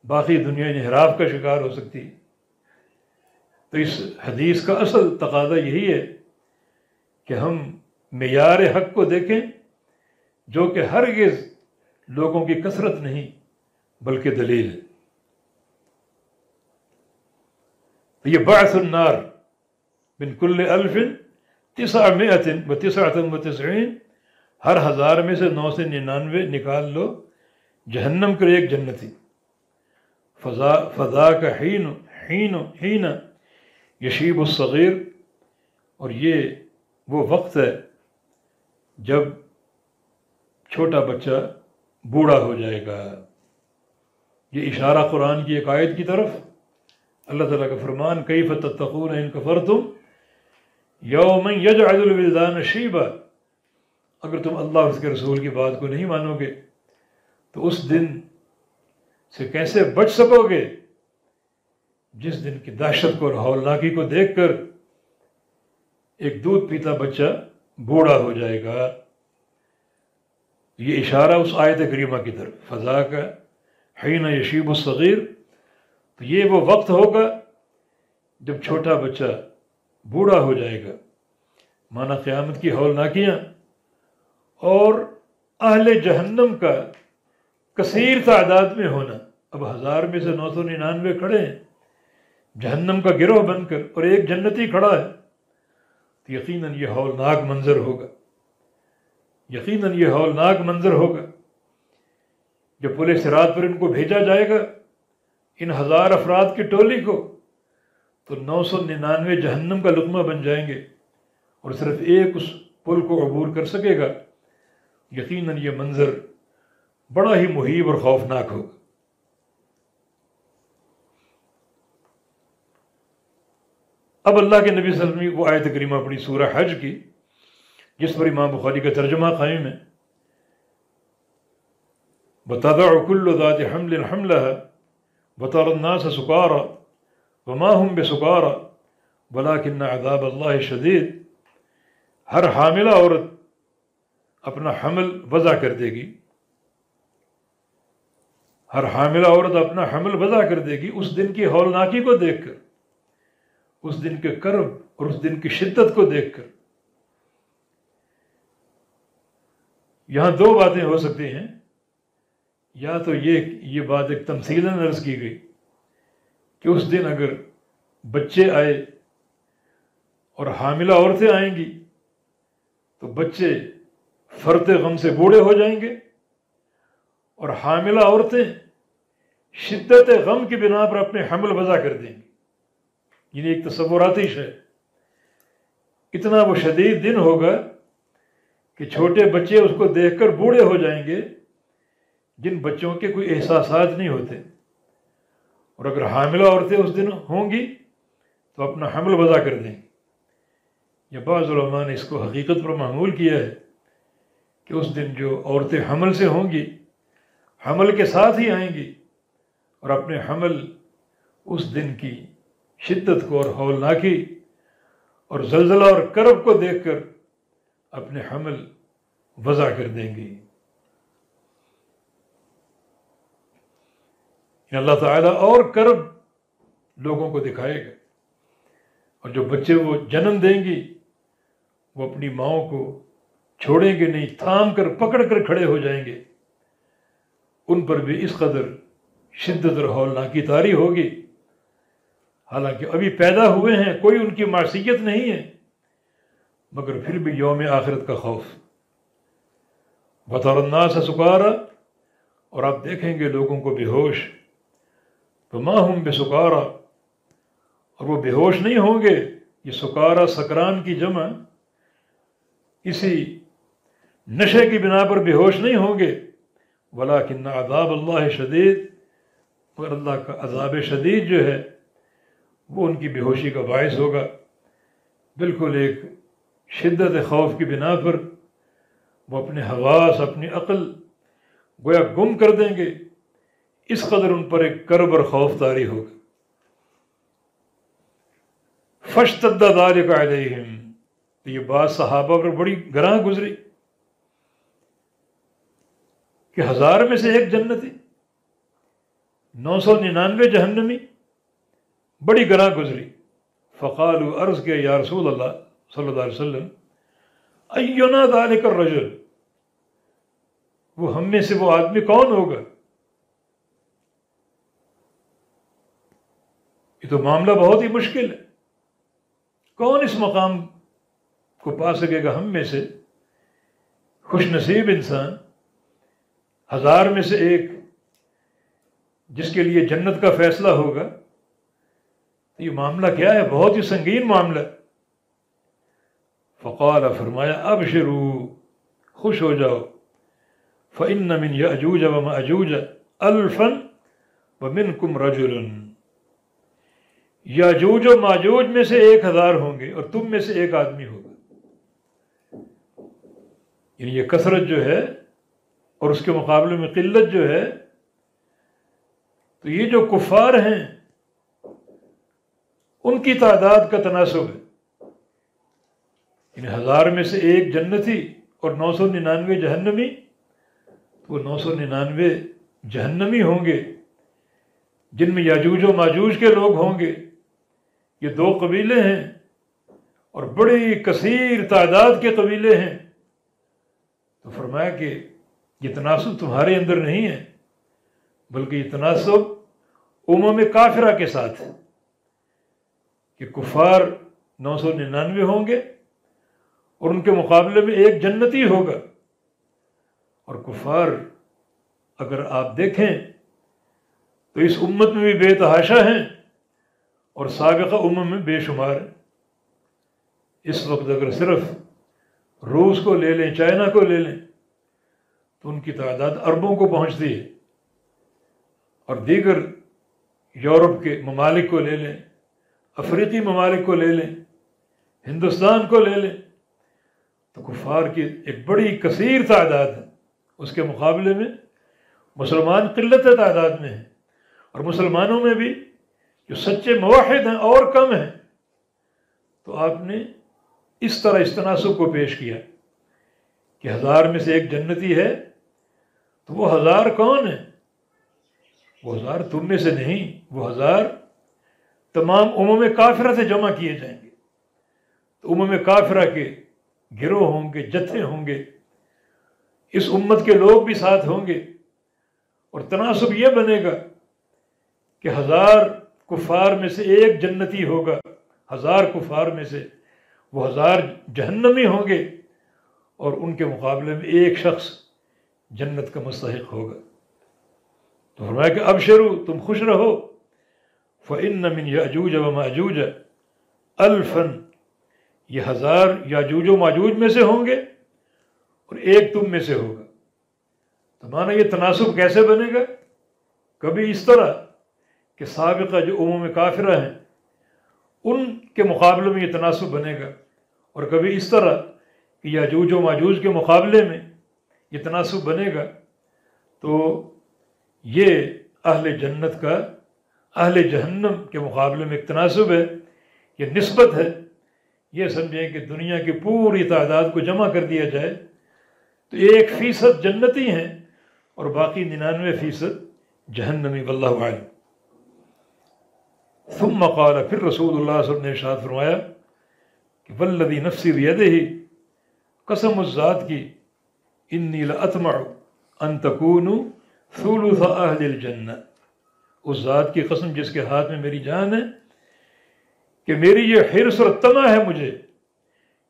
باقی دنیا انحراف کا شکار ہو سکتی ہے۔ تو اس حدیث کا اصل تقاضا یہی ہے کہ ہم معیار حق کو دیکھیں، جو کہ ہرگز لوگوں کی کثرت نہیں بلکہ دلیل ہے۔ یہ بعث النار من کل 1999، ہر 1000 میں سے 999 نکال لو، جہنم کے ایک جنتی۔ فضا کا حین یشیب الصغیر، اور یہ وہ وقت ہے جب چھوٹا بچہ بوڑھا ہو جائے گا۔ یہ اشارہ قرآن کی ایک آیت کی طرف، اللہ تعالیٰ کا فرمان کیف تتقون ان کفرتم یوما یجعل الولدان شیبا، اگر تم اللہ اور اس کے رسول کی بات کو نہیں مانو گے تو اس دن سے کیسے بچ سکو گے جس دن کی دہشت کو اور ہولناکی کو دیکھ کر ایک دودھ پیتا بچہ بوڑھا ہو جائے گا۔ یہ اشارہ اس آیت کریمہ کی طرف، فضا کا حین یشیب الصغیر، تو یہ وہ وقت ہوگا جب چھوٹا بچہ بوڑھا ہو جائے گا، مانا قیامت کی ہولناکیاں اور اہل جہنم کا کثیر تعداد میں ہونا۔ اب 1000 میں سے 999 کھڑے ہیں جہنم کا گروہ بن کر، اور ایک جنتی کھڑا ہے، تو یقیناً یہ ہولناک منظر ہوگا، یقیناً یہ ہولناک منظر ہوگا۔ جب پل صراط پر ان کو بھیجا جائے گا، ان 1000 افراد کی ٹولی کو، تو 999 جہنم کا لقمہ بن جائیں گے، اور صرف ایک اس پل کو عبور کر سکے گا۔ یقیناً یہ منظر بڑا ہی مہیب اور خوفناک ہوگا۔ اب اللہ کے نبی صلی اللہ علیہ وسلم وہ آیت کریمہ اپنی سورہ حج کی، جس پر امام بخاری کا ترجمہ قائم ہے، وَتَضَعُ كُلُّ ذَاتِ حَمْلٍ حَمْلَهَا وَتَرَى النَّاسَ سُكَارَىٰ وَمَا هُمْ بِسُكَارَىٰ وَلَٰكِنَّ عَذَابَ اللَّهِ شَدِيدٌ، ہر حاملہ عورت اپنا حمل وضع کر دے گی، ہر حاملہ عورت اپنا حمل وضع کر دے گی اس دن کی ہولناکی کو دیکھ کر، اس دن کے کرب اور اس دن کی شدت کو دیکھ کر۔ یہاں 2 باتیں ہو سکتی ہیں، یا تو یہ بات ایک تمثیلاً عرض کی گئی کہ اس دن اگر بچے آئے اور حاملہ عورتیں آئیں گی تو بچے فرط غم سے بوڑھے ہو جائیں گے، اور حاملہ عورتیں شدت غم کی بنا پر اپنے حمل وضع کر دیں گی۔ یعنی ایک تصوراتی شے، اتنا وہ شدید دن ہوگا کہ چھوٹے بچے اس کو دیکھ کر بوڑھے ہو جائیں گے، جن بچوں کے کوئی احساسات نہیں ہوتے، اور اگر حاملہ عورتیں اس دن ہوں گی تو اپنا حمل وضع کر دیں گی۔ یا بعض علماء نے اس کو حقیقت پر معمول کیا ہے کہ اس دن جو عورتیں حمل سے ہوں گی، حمل کے ساتھ ہی آئیں گی، اور اپنے حمل اس دن کی شدت کو اور ہولناکی اور زلزلہ اور کرب کو دیکھ کر اپنے حمل وضع کر دیں گی۔ اللہ تعالیٰ اور کرب لوگوں کو دکھائے گا، اور جو بچے وہ جنم دیں گی وہ اپنی ماؤں کو چھوڑیں گے نہیں، تھام کر پکڑ کر کھڑے ہو جائیں گے۔ ان پر بھی اس قدر شدت اور ہولناکی طاری ہوگی، حالانکہ ابھی پیدا ہوئے ہیں، کوئی ان کی معصیت نہیں ہے، مگر پھر بھی یوم آخرت کا خوف۔ وَتَرَى النَّاسَ سُكَارَىٰ، اور آپ دیکھیں گے لوگوں کو بے ہوش، وَمَا هُمْ بِسُكَارَىٰ، اور وہ بے ہوش نہیں ہوں گے۔ یہ سکارا سکران کی جمع، کسی نشے کی بنا پر بے ہوش نہیں ہوں گے۔ وَلَٰكِنَّ عَذَابَ اللَّهِ شَدِيدٌ، مگر اللہ کا عذاب شدید جو ہے وہ ان کی بے ہوشی کا باعث ہوگا۔ بالکل ایک شدت خوف کی بنا پر وہ اپنے حواس، اپنی عقل گویا گم کر دیں گے، اس قدر ان پر ایک کرب اور خوف طاری ہوگا۔ فَاشْتَدَّ ذَلِكَ عَلَيْهِمْ، تو یہ بات صحابہ پر بڑی گراں گزری کہ 1000 میں سے ایک جنتی، 999 جہنمی، بڑی گراں گزری۔ فقالوا، عرض کیا یا رسول اللہ صلی اللہ علیہ وسلم، اینا ذالک الرجل، وہ ہم میں سے وہ آدمی کون ہوگا؟ یہ تو معاملہ بہت ہی مشکل ہے، کون اس مقام کو پا سکے گا ہم میں سے؟ خوش نصیب انسان، 1000 میں سے ایک جس کے لیے جنت کا فیصلہ ہوگا۔ یہ معاملہ کیا ہے؟ بہت ہی سنگین معاملہ۔ فقال، فرمایا ابشروا، خوش ہو جاؤ، فإن من یأجوج ومأجوج 1000 ومنکم رجل، یاجوج و ماجوج میں سے 1000 ہوں گے اور تم میں سے ایک آدمی ہوگا۔ یعنی یہ کثرت جو ہے اور اس کے مقابلے میں قلت جو ہے، تو یہ جو کفار ہیں ان کی تعداد کا تناسب ہے۔ یعنی 1000 میں سے ایک جنتی اور 999 جہنمی، تو وہ 999 جہنمی ہوں گے جن میں یاجوج و ماجوج کے لوگ ہوں گے۔ یہ 2 قبیلے ہیں اور بڑی کثیر تعداد کے قبیلے ہیں۔ تو فرمایا کہ یہ تناسب تمہارے اندر نہیں ہے، بلکہ یہ تناسب کافرہ کے ساتھ ہے کہ کفار 999 ہوں گے اور ان کے مقابلے میں ایک جنتی ہوگا۔ اور کفار اگر آپ دیکھیں تو اس امت میں بھی بے تحاشا ہیں اور سابقہ امم میں بے شمار ہیں۔ اس وقت اگر صرف روس کو لے لیں، چائنا کو لے لیں، تو ان کی تعداد اربوں کو پہنچتی ہے، اور دیگر یورپ کے ممالک کو لے لیں، افریقی ممالک کو لے لیں، ہندوستان کو لے لیں، تو کفار کی ایک بڑی کثیر تعداد ہے۔ اس کے مقابلے میں مسلمان قلت تعداد میں ہیں، اور مسلمانوں میں بھی جو سچے موحد ہیں اور کم ہیں۔ تو آپ نے اس طرح اس تناسب کو پیش کیا کہ 1000 میں سے ایک جنتی ہے، تو وہ 1000 کون ہیں؟ وہ 1000 تم میں سے نہیں، وہ 1000 تمام امم کافرہ سے جمع کیے جائیں گے۔ تو امم کافرہ کے گروہ ہوں گے، جتھے ہوں گے، اس امت کے لوگ بھی ساتھ ہوں گے، اور تناسب یہ بنے گا کہ 1000 کفار میں سے ایک جنتی ہوگا، 1000 کفار میں سے وہ 1000 جہنمی ہوں گے، اور ان کے مقابلے میں ایک شخص جنت کا مستحق ہوگا۔ تو فرمایا کہ ابشروا، تم خوش رہو، فإن من یأجوج وماجوج 1000، یہ 1000 یاجوج و ماجوج میں سے ہوں گے اور ایک تم میں سے ہوگا۔ تو مانا یہ تناسب کیسے بنے گا؟ کبھی اس طرح کہ سابقہ جو امم کافرہ ہیں ان کے مقابلے میں یہ تناسب بنے گا، اور کبھی اس طرح کہ یاجوج و ماجوج کے مقابلے میں یہ تناسب بنے گا۔ تو یہ اہل جنت کا اہل جہنم کے مقابلے میں ایک تناسب ہے، یہ نسبت ہے۔ یہ سمجھیں کہ دنیا کی پوری تعداد کو جمع کر دیا جائے تو 1% جنتی ہیں اور باقی 99% جہنمی، واللہ اعلم۔ ثم قال، پھر رسول اللہ صلی اللہ علیہ وسلم نے ارشاد فرمایا کہ والذی نفسی بیدہ، قسم اس ذات کی، انی لاطمع ان تکونوا ثلث اہل الجنہ، اس ذات کی قسم جس کے ہاتھ میں میری جان ہے، کہ میری یہ حرص اور طمع ہے مجھے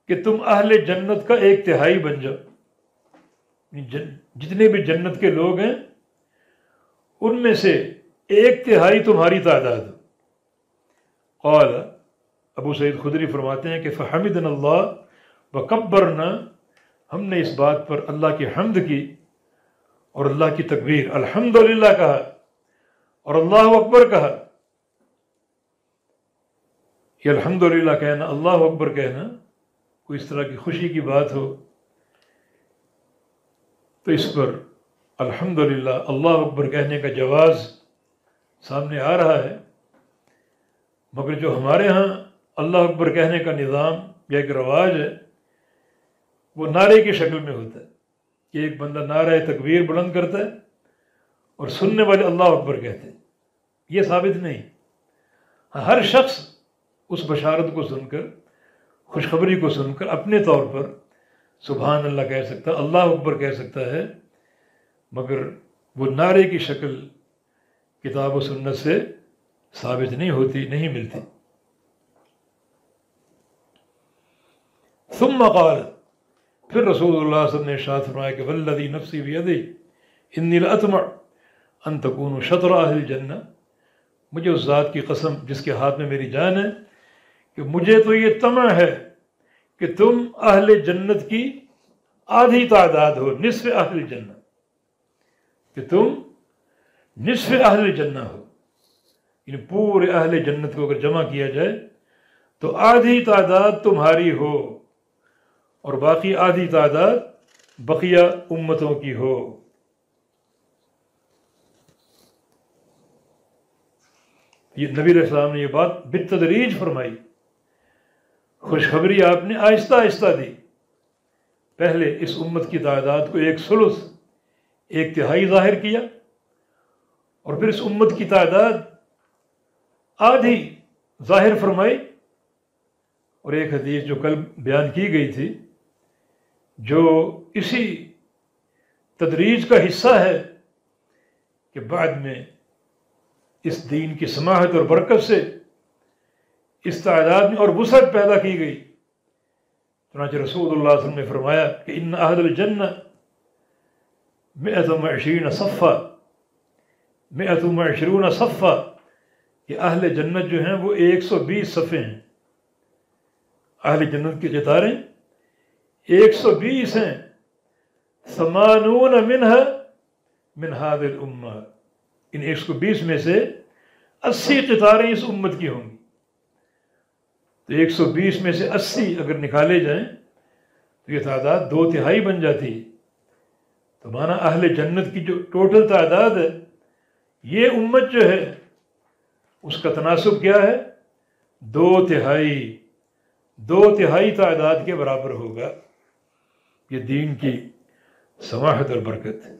کہ تم اہل جنت کا 1/3 بن جاؤ۔ جتنے بھی جنت کے لوگ ہیں ان میں سے 1/3 تمہاری تعداد۔ قال، ابو سعید خدری فرماتے ہیں کہ فحمدنا اللہ وکبرنا، ہم نے اس بات پر اللہ کی حمد کی اور اللہ کی تکبیر، الحمدللہ کہا اور اللہ اکبر کہا۔ یہ الحمدللہ کہنا، اللہ اکبر کہنا، کوئی اس طرح کی خوشی کی بات ہو تو اس پر الحمدللہ اللہ اکبر کہنے کا جواز سامنے آ رہا ہے، مگر جو ہمارے ہاں اللہ اکبر کہنے کا نظام یہ ایک رواج ہے، وہ نعرے کی شکل میں ہوتا ہے کہ ایک بندہ نعرہ تکبیر بلند کرتا ہے اور سننے والے اللہ اکبر کہتے ہیں. یہ ثابت نہیں. ہر شخص اس بشارت کو سن کر، خوشخبری کو سن کر اپنے طور پر سبحان اللہ کہہ سکتا ہے، اللہ اکبر کہہ سکتا ہے، مگر وہ نعرے کی شکل کتاب و سنت سے ثابت نہیں ہوتی، نہیں ملتی. ثم قال، پھر رسول اللہ صلی اللہ علیہ وسلم نے ارشاد فرمایا کہ والذی نفسی بیدی انی لاطمع ان تکونوا شطر اہل الجنہ، مجھے اس ذات کی قسم جس کے ہاتھ میں میری جان ہے کہ مجھے تو یہ طمع ہے کہ تم اہل جنت کی آدھی تعداد ہو، نصف اہل الجنہ، کہ تم نصف اہل جنہ ہو. یعنی پورے اہل جنت کو اگر جمع کیا جائے تو آدھی تعداد تمہاری ہو اور باقی آدھی تعداد بقیہ امتوں کی ہو. یہ نبی علیہ السلام نے یہ بات بالتدریج فرمائی، خوشخبری آپ نے آہستہ آہستہ دی. پہلے اس امت کی تعداد کو 1/3، 1/3 ظاہر کیا، اور پھر اس امت کی تعداد آدھی ظاہر فرمائی. اور ایک حدیث جو کل بیان کی گئی تھی، جو اسی تدریج کا حصہ ہے کہ بعد میں اس دین کی سماحت اور برکت سے اس تعداد میں اور وسعت پیدا کی گئی. چنانچہ رسول اللہ صلی اللہ علیہ وسلم نے فرمایا کہ ان اہل الجنہ 120 صفا، 120 صفا، کہ اہل جنت جو ہیں وہ 120 صفیں ہیں. اہل جنت کی قطاریں 120 ہیں. 80 منها من هذه الامہ، ان 120 میں سے 80 قطاریں اس امت کی ہوں گی. تو 120 میں سے 80 اگر نکالے جائیں تو یہ تعداد 2/3 بن جاتی ہے. تو مانا اہل جنت کی جو ٹوٹل تعداد ہے، یہ امت جو ہے اس کا تناسب کیا ہے؟ 2/3 تعداد کے برابر ہوگا. یہ دین کی سماحت اور برکت ہے.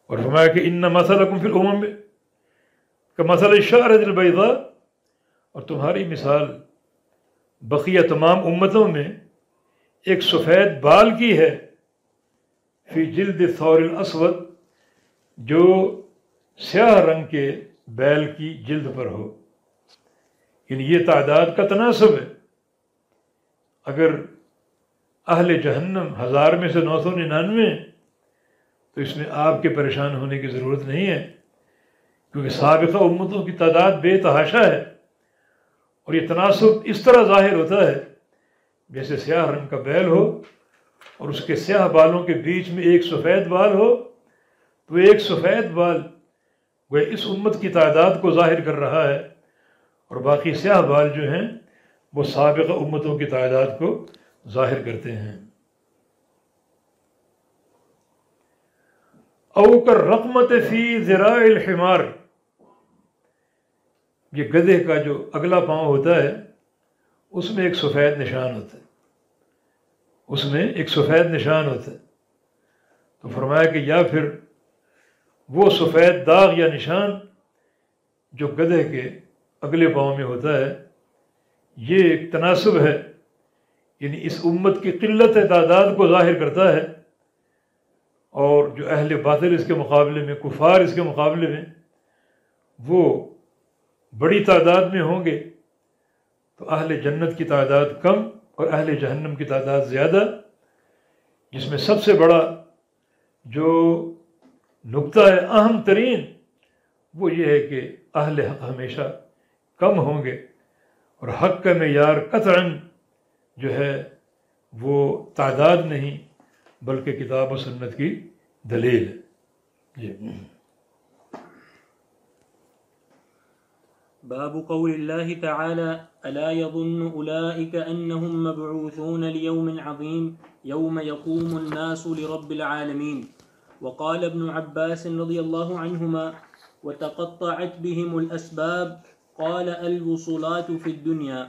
اور فرمایا کہ ان مثلکم فی الامم کمثل الشعرۃ البیضاء، اور تمہاری مثال بقیہ تمام امتوں میں ایک سفید بال کی ہے، فی جلد الثور الاسود، جو سیاہ رنگ کے بیل کی جلد پر ہو. یعنی یہ تعداد کا تناسب ہے. اگر اہل جہنم 1000 میں سے 999 تو اس میں آپ کے پریشان ہونے کی ضرورت نہیں ہے، کیونکہ سابقہ امتوں کی تعداد بے تحاشا ہے. اور یہ تناسب اس طرح ظاہر ہوتا ہے جیسے سیاہ رنگ کا بیل ہو اور اس کے سیاہ بالوں کے بیچ میں ایک سفید بال ہو، تو ایک سفید بال وہ اس امت کی تعداد کو ظاہر کر رہا ہے، اور باقی سیاہ بال جو ہیں وہ سابقہ امتوں کی تعداد کو ظاہر کرتے ہیں. او کر رقمت فی ذراع الحمار، یہ گدھے کا جو اگلا پاؤں ہوتا ہے اس میں ایک سفید نشان ہوتا ہے، اس میں ایک سفید نشان ہوتا ہے. تو فرمایا کہ یا پھر وہ سفید داغ یا نشان جو گدھے کے اگلے پاؤں میں ہوتا ہے، یہ ایک تناسب ہے، یعنی اس امت کی قلت تعداد کو ظاہر کرتا ہے. اور جو اہل باطل اس کے مقابلے میں، کفار اس کے مقابلے میں وہ بڑی تعداد میں ہوں گے، تو اہل جنت کی تعداد کم اور اہل جہنم کی تعداد زیادہ. جس میں سب سے بڑا جو نقطہ ہے اہم ترین وہ یہ ہے کہ اہل حق ہمیشہ کم ہوں گے، اور حق کا معیار قطعاً جو ہے وہ تعداد نہیں بلکہ کتاب و سنت کی دلیل ہے. جی. باب قول الله تعالى ألا يظن أولئك أنهم مبعوثون ليوم عظيم يوم يقوم الناس لرب العالمين. وقال ابن عباس رضي الله عنهما وتقطعت بهم الأسباب، قال الوصولات في الدنيا.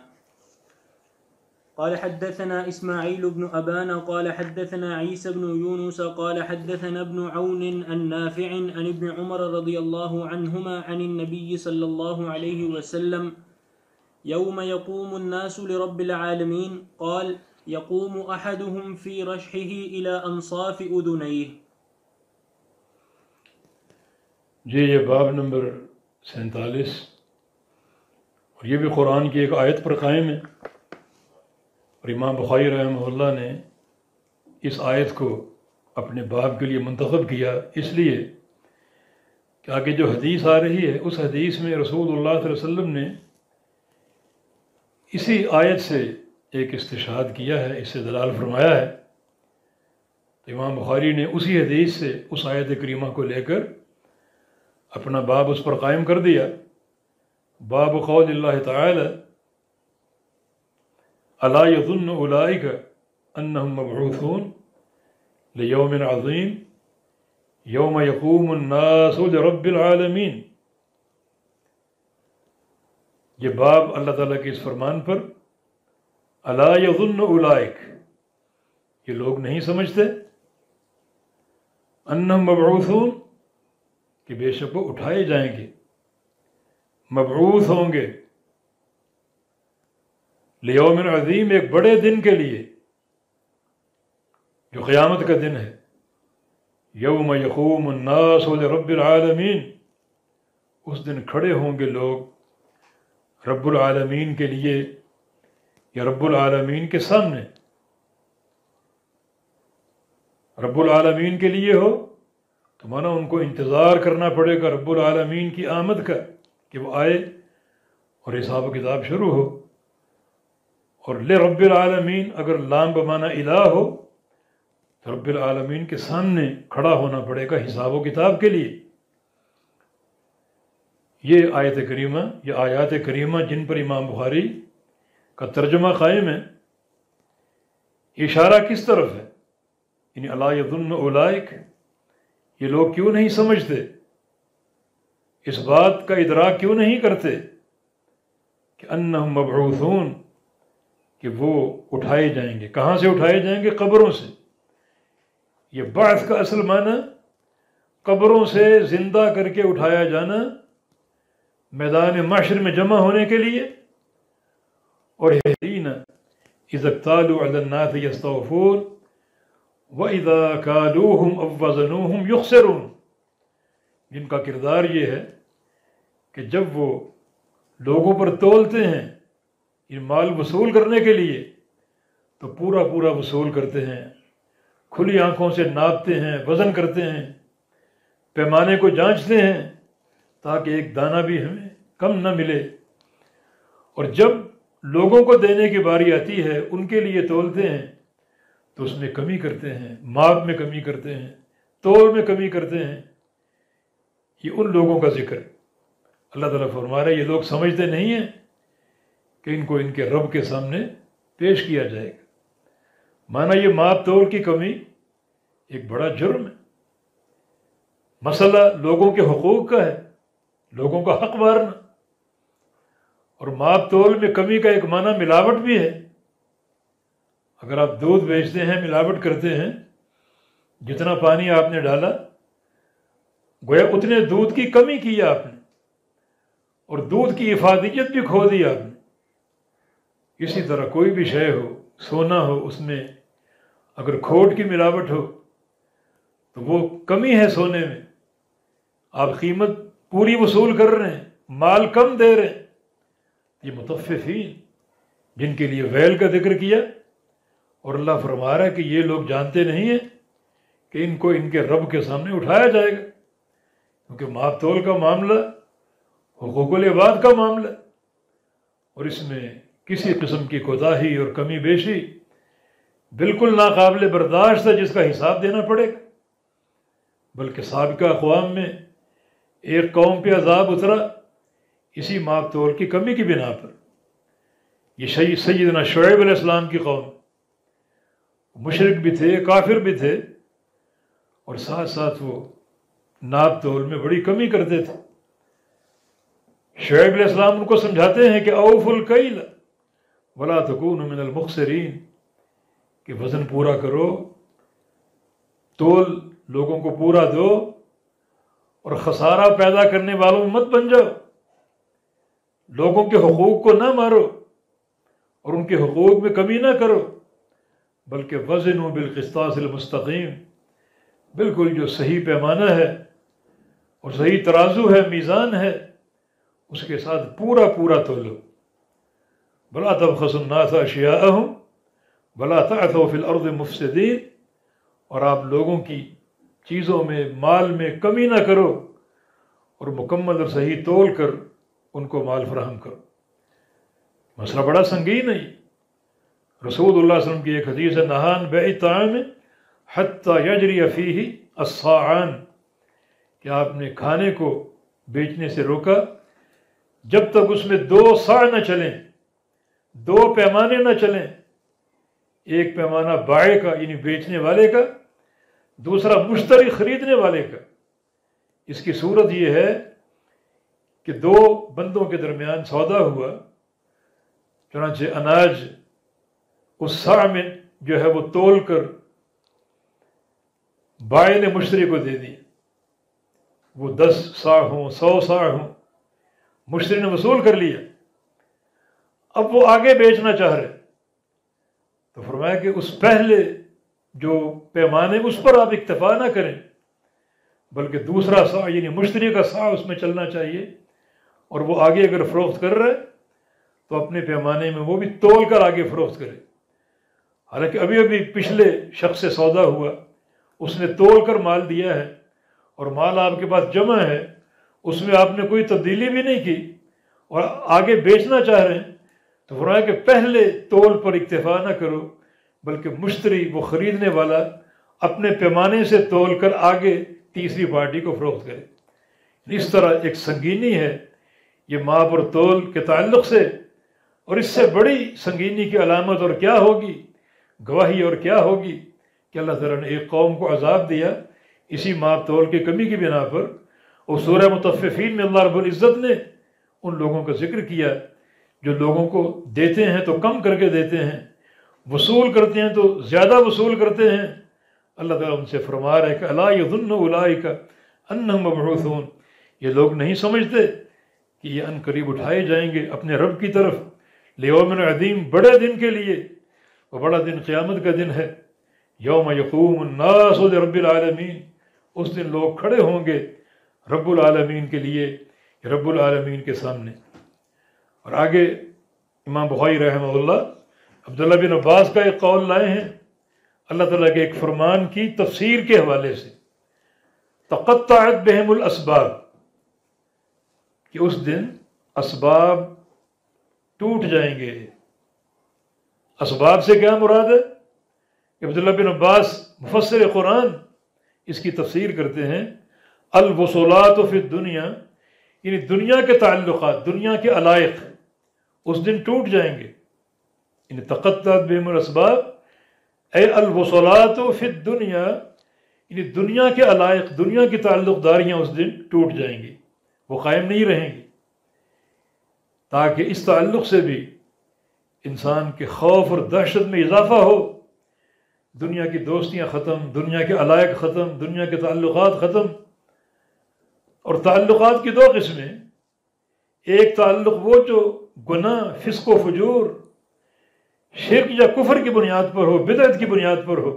قال حدثنا إسماعيل بن أبان قال حدثنا عيسى بن يونس قال حدثنا ابن عون النافع عن ابن عمر رضي الله عنهما عن النبي صلى الله عليه وسلم يوم يقوم الناس لرب العالمين قال يقوم أحدهم في رشحه إلى أنصاف أذنيه. جی یہ باب نمبر 47 اور یہ بھی قرآن کی ایک آیت پر قائم ہے، اور امام بخاری رحمہ اللہ نے اس آیت کو اپنے باب کے لیے منتخب کیا، اس لیے کہ آگے جو حدیث آ رہی ہے اس حدیث میں رسول اللہ صلی اللہ علیہ وسلم نے اسی آیت سے ایک استشہاد کیا ہے، اس سے دلال فرمایا ہے. تو امام بخاری نے اسی حدیث سے اس آیت کریمہ کو لے کر اپنا باب اس پر قائم کر دیا. باب قول اللہ تعالی الا یظن اولئک انہم مبعوثون لیوم عظیم یوم یقوم الناس لرب العالمین. یہ باب اللہ تعالیٰ کے اس فرمان پر الا یظن اولئک، یہ لوگ نہیں سمجھتے، انہم مبعوثون، کہ بے شک وہ اٹھائے جائیں گے، مبعوث ہوں گے، لیوم عظیم، ایک بڑے دن کے لیے جو قیامت کا دن ہے. یوم یقوم الناس لرب العالمین، اس دن کھڑے ہوں گے لوگ رب العالمین کے لیے یا رب العالمین کے سامنے. رب العالمین کے لیے ہو تو مانا ان کو انتظار کرنا پڑے گا رب العالمین کی آمد کا، کہ وہ آئے اور حساب و کتاب شروع ہو. اور لرب العالمین اگر لام بمانا الہ ہو تو رب العالمین کے سامنے کھڑا ہونا پڑے گا حساب و کتاب کے لیے. یہ آیت کریمہ، یہ آیات کریمہ جن پر امام بخاری کا ترجمہ قائم ہے، اشارہ کس طرف ہے؟ یعنی الا یظن اولئک، یہ لوگ کیوں نہیں سمجھتے، اس بات کا ادراک کیوں نہیں کرتے کہ انہم مبعوثون، کہ وہ اٹھائے جائیں گے. کہاں سے اٹھائے جائیں گے؟ قبروں سے. یہ بعث کا اصل معنی قبروں سے زندہ کر کے اٹھایا جانا، میدان محشر میں جمع ہونے کے لیے. اور الذین اذا اکتالوا علی الناس یستوفون وَإِذَا كَالُوهُمْ أَوْ وَزَنُوهُمْ يُخْسِرُونَ، جن کا کردار یہ ہے کہ جب وہ لوگوں پر تولتے ہیں یہ مال وصول کرنے کے لیے تو پورا پورا وصول کرتے ہیں، کھلی آنکھوں سے ناپتے ہیں، وزن کرتے ہیں، پیمانے کو جانچتے ہیں تاکہ ایک دانہ بھی ہمیں کم نہ ملے. اور جب لوگوں کو دینے کی باری آتی ہے ان کے لیے تولتے ہیں تو اس میں کمی کرتے ہیں، ماپ میں کمی کرتے ہیں، تول میں کمی کرتے ہیں. یہ ان لوگوں کا ذکر اللہ تعالیٰ فرما رہا ہے، یہ لوگ سمجھتے نہیں ہیں کہ ان کو ان کے رب کے سامنے پیش کیا جائے گا. مانا یہ ماپ تول کی کمی ایک بڑا جرم ہے. مسئلہ لوگوں کے حقوق کا ہے، لوگوں کا حق مارنا. اور ماپ تول میں کمی کا ایک معنی ملاوٹ بھی ہے. اگر آپ دودھ بیچتے ہیں، ملاوٹ کرتے ہیں، جتنا پانی آپ نے ڈالا گویا اتنے دودھ کی کمی کی آپ نے، اور دودھ کی افادیت بھی کھو دی آپ نے. اسی طرح کوئی بھی شے ہو، سونا ہو، اس میں اگر کھوٹ کی ملاوٹ ہو تو وہ کمی ہے سونے میں. آپ قیمت پوری وصول کر رہے ہیں، مال کم دے رہے ہیں. یہ مطففین جن کے لیے ویل کا ذکر کیا، اور اللہ فرما رہا ہے کہ یہ لوگ جانتے نہیں ہیں کہ ان کو ان کے رب کے سامنے اٹھایا جائے گا. کیونکہ ماپ تول کا معاملہ حقوق العباد کا معاملہ، اور اس میں کسی قسم کی کوتاہی اور کمی بیشی بالکل ناقابل برداشت ہے، جس کا حساب دینا پڑے گا. بلکہ سابقہ اقوام میں ایک قوم پہ عذاب اترا اسی ماپ تول کی کمی کی بنا پر. یہ سیدنا شعیب علیہ السلام کی قوم، مشرک بھی تھے، کافر بھی تھے، اور ساتھ ساتھ وہ ناپ تول میں بڑی کمی کرتے تھے. شعیب علیہ السلام ان کو سمجھاتے ہیں کہ اوف الکیل ولا تکونوا من المخسرین، کہ وزن پورا کرو، تول لوگوں کو پورا دو، اور خسارہ پیدا کرنے والوں میں مت بن جاؤ، لوگوں کے حقوق کو نہ مارو اور ان کے حقوق میں کمی نہ کرو، بلکہ وزنوا بالقسطاس المستقیم، بالکل جو صحیح پیمانہ ہے اور صحیح ترازو ہے، میزان ہے، اس کے ساتھ پورا پورا تولو۔ ولا تبخسوا الناس اشیاءهم ولا تعثوا فی الارض مفسدین، اور آپ لوگوں کی چیزوں میں، مال میں کمی نہ کرو، اور مکمل اور صحیح تول کر ان کو مال فراہم کرو۔ مسئلہ بڑا سنگین ہے۔ رسول اللہ صلی اللہ علیہ وسلم کی ایک حدیث ہے، نہان بیع الطعام حتی یجری فیہ الصاعان، کہ آپ نے کھانے کو بیچنے سے روکا جب تک اس میں 2 صاع نہ چلیں، 2 پیمانے نہ چلیں، ایک پیمانہ بائع کا یعنی بیچنے والے کا، دوسرا مشتری خریدنے والے کا۔ اس کی صورت یہ ہے کہ 2 بندوں کے درمیان سودا ہوا، چنانچہ اناج اس صاع میں جو ہے وہ تول کر بائع نے مشتری کو دے دیا، وہ 10 صاع ہوں، 100 صاع ہوں، مشتری نے وصول کر لیا۔ اب وہ آگے بیچنا چاہ رہے، تو فرمایا کہ اس پہلے جو پیمانے اس پر آپ اکتفا نہ کریں، بلکہ دوسرا صاع یعنی مشتری کا صاع اس میں چلنا چاہیے، اور وہ آگے اگر فروخت کر رہے تو اپنے پیمانے میں وہ بھی تول کر آگے فروخت کرے۔ حالانکہ ابھی ابھی پچھلے شخص سے سودا ہوا، اس نے تول کر مال دیا ہے، اور مال آپ کے پاس جمع ہے، اس میں آپ نے کوئی تبدیلی بھی نہیں کی، اور آگے بیچنا چاہ رہے ہیں، تو فرمایا کہ پہلے تول پر اکتفا نہ کرو، بلکہ مشتری وہ خریدنے والا اپنے پیمانے سے تول کر آگے تیسری پارٹی کو فروخت کرے۔ اس طرح ایک سنگینی ہے یہ ماپ اور تول کے تعلق سے، اور اس سے بڑی سنگینی کی علامت اور کیا ہوگی، گواہی اور کیا ہوگی، کہ اللہ تعالیٰ نے ایک قوم کو عذاب دیا اسی ماپ تول کی کمی کی بنا پر، اور سورہ مطففین میں اللہ رب العزت نے ان لوگوں کا ذکر کیا جو لوگوں کو دیتے ہیں تو کم کر کے دیتے ہیں، وصول کرتے ہیں تو زیادہ وصول کرتے ہیں۔ اللہ تعالیٰ ان سے فرما رہا ہے کہ الا یظن اولئک انہم مبعوثون، یہ لوگ نہیں سمجھتے کہ یہ ان قریب اٹھائے جائیں گے اپنے رب کی طرف، لیوم عظیم، بڑے دن کے لیے، وہ بڑا دن قیامت کا دن ہے۔ یوم یقوم الناس لرب العالمین، اس دن لوگ کھڑے ہوں گے رب العالمین کے لیے، رب العالمین کے سامنے۔ اور آگے امام بخاری رحمہ اللہ عبداللہ بن عباس کا ایک قول لائے ہیں اللہ تعالیٰ کے ایک فرمان کی تفسیر کے حوالے سے، تقطعت بہم الاسباب، کہ اس دن اسباب ٹوٹ جائیں گے۔ اسباب سے کیا مراد ہے؟ کہ عبداللہ بن عباس مفسر قرآن اس کی تفسیر کرتے ہیں، الوصولات فی الدنیا، یعنی دنیا کے تعلقات، دنیا کے علائق اس دن ٹوٹ جائیں گے۔ یعنی تقطعت بہم الاسباب اے الوصولات فی الدنیا، یعنی دنیا کے علائق، دنیا کی تعلق داریاں اس دن ٹوٹ جائیں گی، وہ قائم نہیں رہیں گی، تاکہ اس تعلق سے بھی انسان کے خوف اور دہشت میں اضافہ ہو۔ دنیا کی دوستیاں ختم، دنیا کے علائق ختم، دنیا کے تعلقات ختم۔ اور تعلقات کی 2 قسمیں، ایک تعلق وہ جو گناہ، فسق و فجور، شرک یا کفر کی بنیاد پر ہو، بدعت کی بنیاد پر ہو،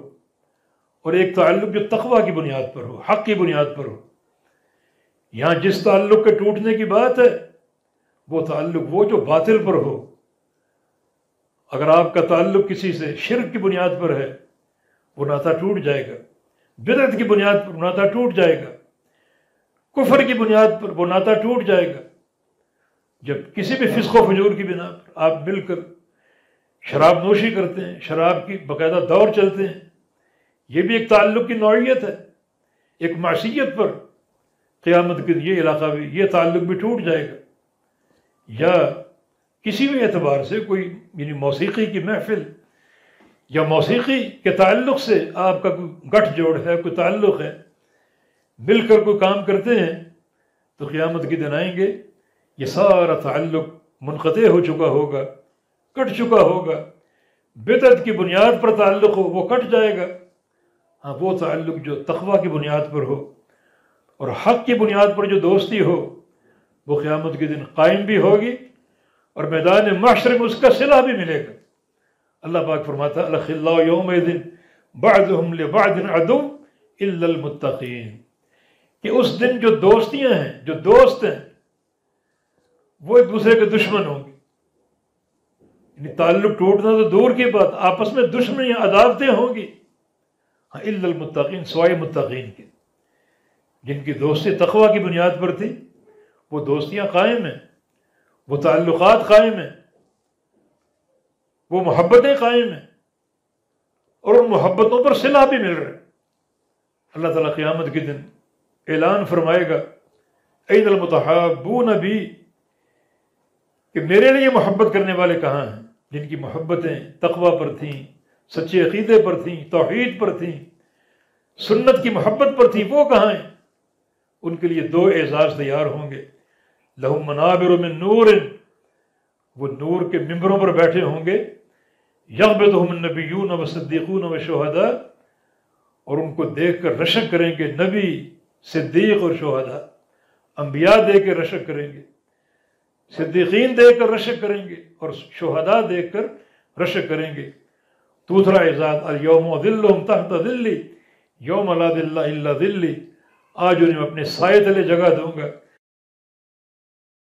اور ایک تعلق جو تقوی کی بنیاد پر ہو، حق کی بنیاد پر ہو۔ یہاں جس تعلق کے ٹوٹنے کی بات ہے وہ تعلق وہ جو باطل پر ہو۔ اگر آپ کا تعلق کسی سے شرک کی بنیاد پر ہے وہ ناطہ ٹوٹ جائے گا، بدعت کی بنیاد پر ناطہ ٹوٹ جائے گا، کفر کی بنیاد پر وہ ناطہ ٹوٹ جائے گا۔ جب کسی بھی فسق و فجور کی بنا پر آپ مل کر شراب نوشی کرتے ہیں، شراب کی باقاعدہ دور چلتے ہیں، یہ بھی ایک تعلق کی نوعیت ہے۔ ایک معصیت پر قیامت کے یہ علاقہ بھی، یہ تعلق بھی ٹوٹ جائے گا۔ یا کسی بھی اعتبار سے کوئی یعنی موسیقی کی محفل یا موسیقی کے تعلق سے آپ کا کوئی گٹھ جوڑ ہے، کوئی تعلق ہے، مل کر کوئی کام کرتے ہیں، تو قیامت کے دن آئیں گے یہ سارا تعلق منقطع ہو چکا ہوگا، کٹ چکا ہوگا، بدعت کی بنیاد پر تعلق ہو وہ کٹ جائے گا۔ ہاں وہ تعلق جو تقوی کی بنیاد پر ہو اور حق کی بنیاد پر جو دوستی ہو وہ قیامت کے دن قائم بھی ہوگی اور میدان محشر میں اس کا صلہ بھی ملے گا۔ اللہ پاک فرماتا ہے الاخلاء یومئذ بعضهم لبعض عدو الا المتقین، کہ اس دن جو دوستیاں ہیں، جو دوست ہیں، وہ ایک دوسرے کے دشمن ہوں گے۔ یعنی تعلق ٹوٹنا تو دور کی بات، آپس میں دشمنیاں عداوتیں ہوں گی۔ ہاں الا المتقین، سوائے متقین کے، جن کی دوستی تقوی کی بنیاد پر تھی، وہ دوستیاں قائم ہیں، وہ تعلقات قائم ہیں، وہ محبتیں قائم ہیں، اور ان محبتوں پر صلہ بھی مل رہا ہے۔ اللہ تعالیٰ قیامت کے دن اعلان فرمائے گا این المتحابون بی، کہ میرے لیے محبت کرنے والے کہاں ہیں؟ جن کی محبتیں تقوی پر تھیں، سچے عقیدے پر تھیں، توحید پر تھیں، سنت کی محبت پر تھیں، وہ کہاں ہیں؟ ان کے لیے دو اعزاز تیار ہوں گے، لہم منابر من نور، وہ نور کے ممبروں پر بیٹھے ہوں گے، یغبطہم النبیون والصدیقون والشہداء، اور ان کو دیکھ کر رشک کریں گے نبی، صدیق اور شہداء، انبیاء دیکھ کر رشک کریں گے، صدیقین دیکھ کر رشک کریں گے، اور شہداء دیکھ کر رشک کریں گے۔ دوسرا اعزاز الیوم اذلہم تحت ذلی یوم لا ذل الا ذلی، آج انہیں اپنے سائے تلے جگہ دوں گا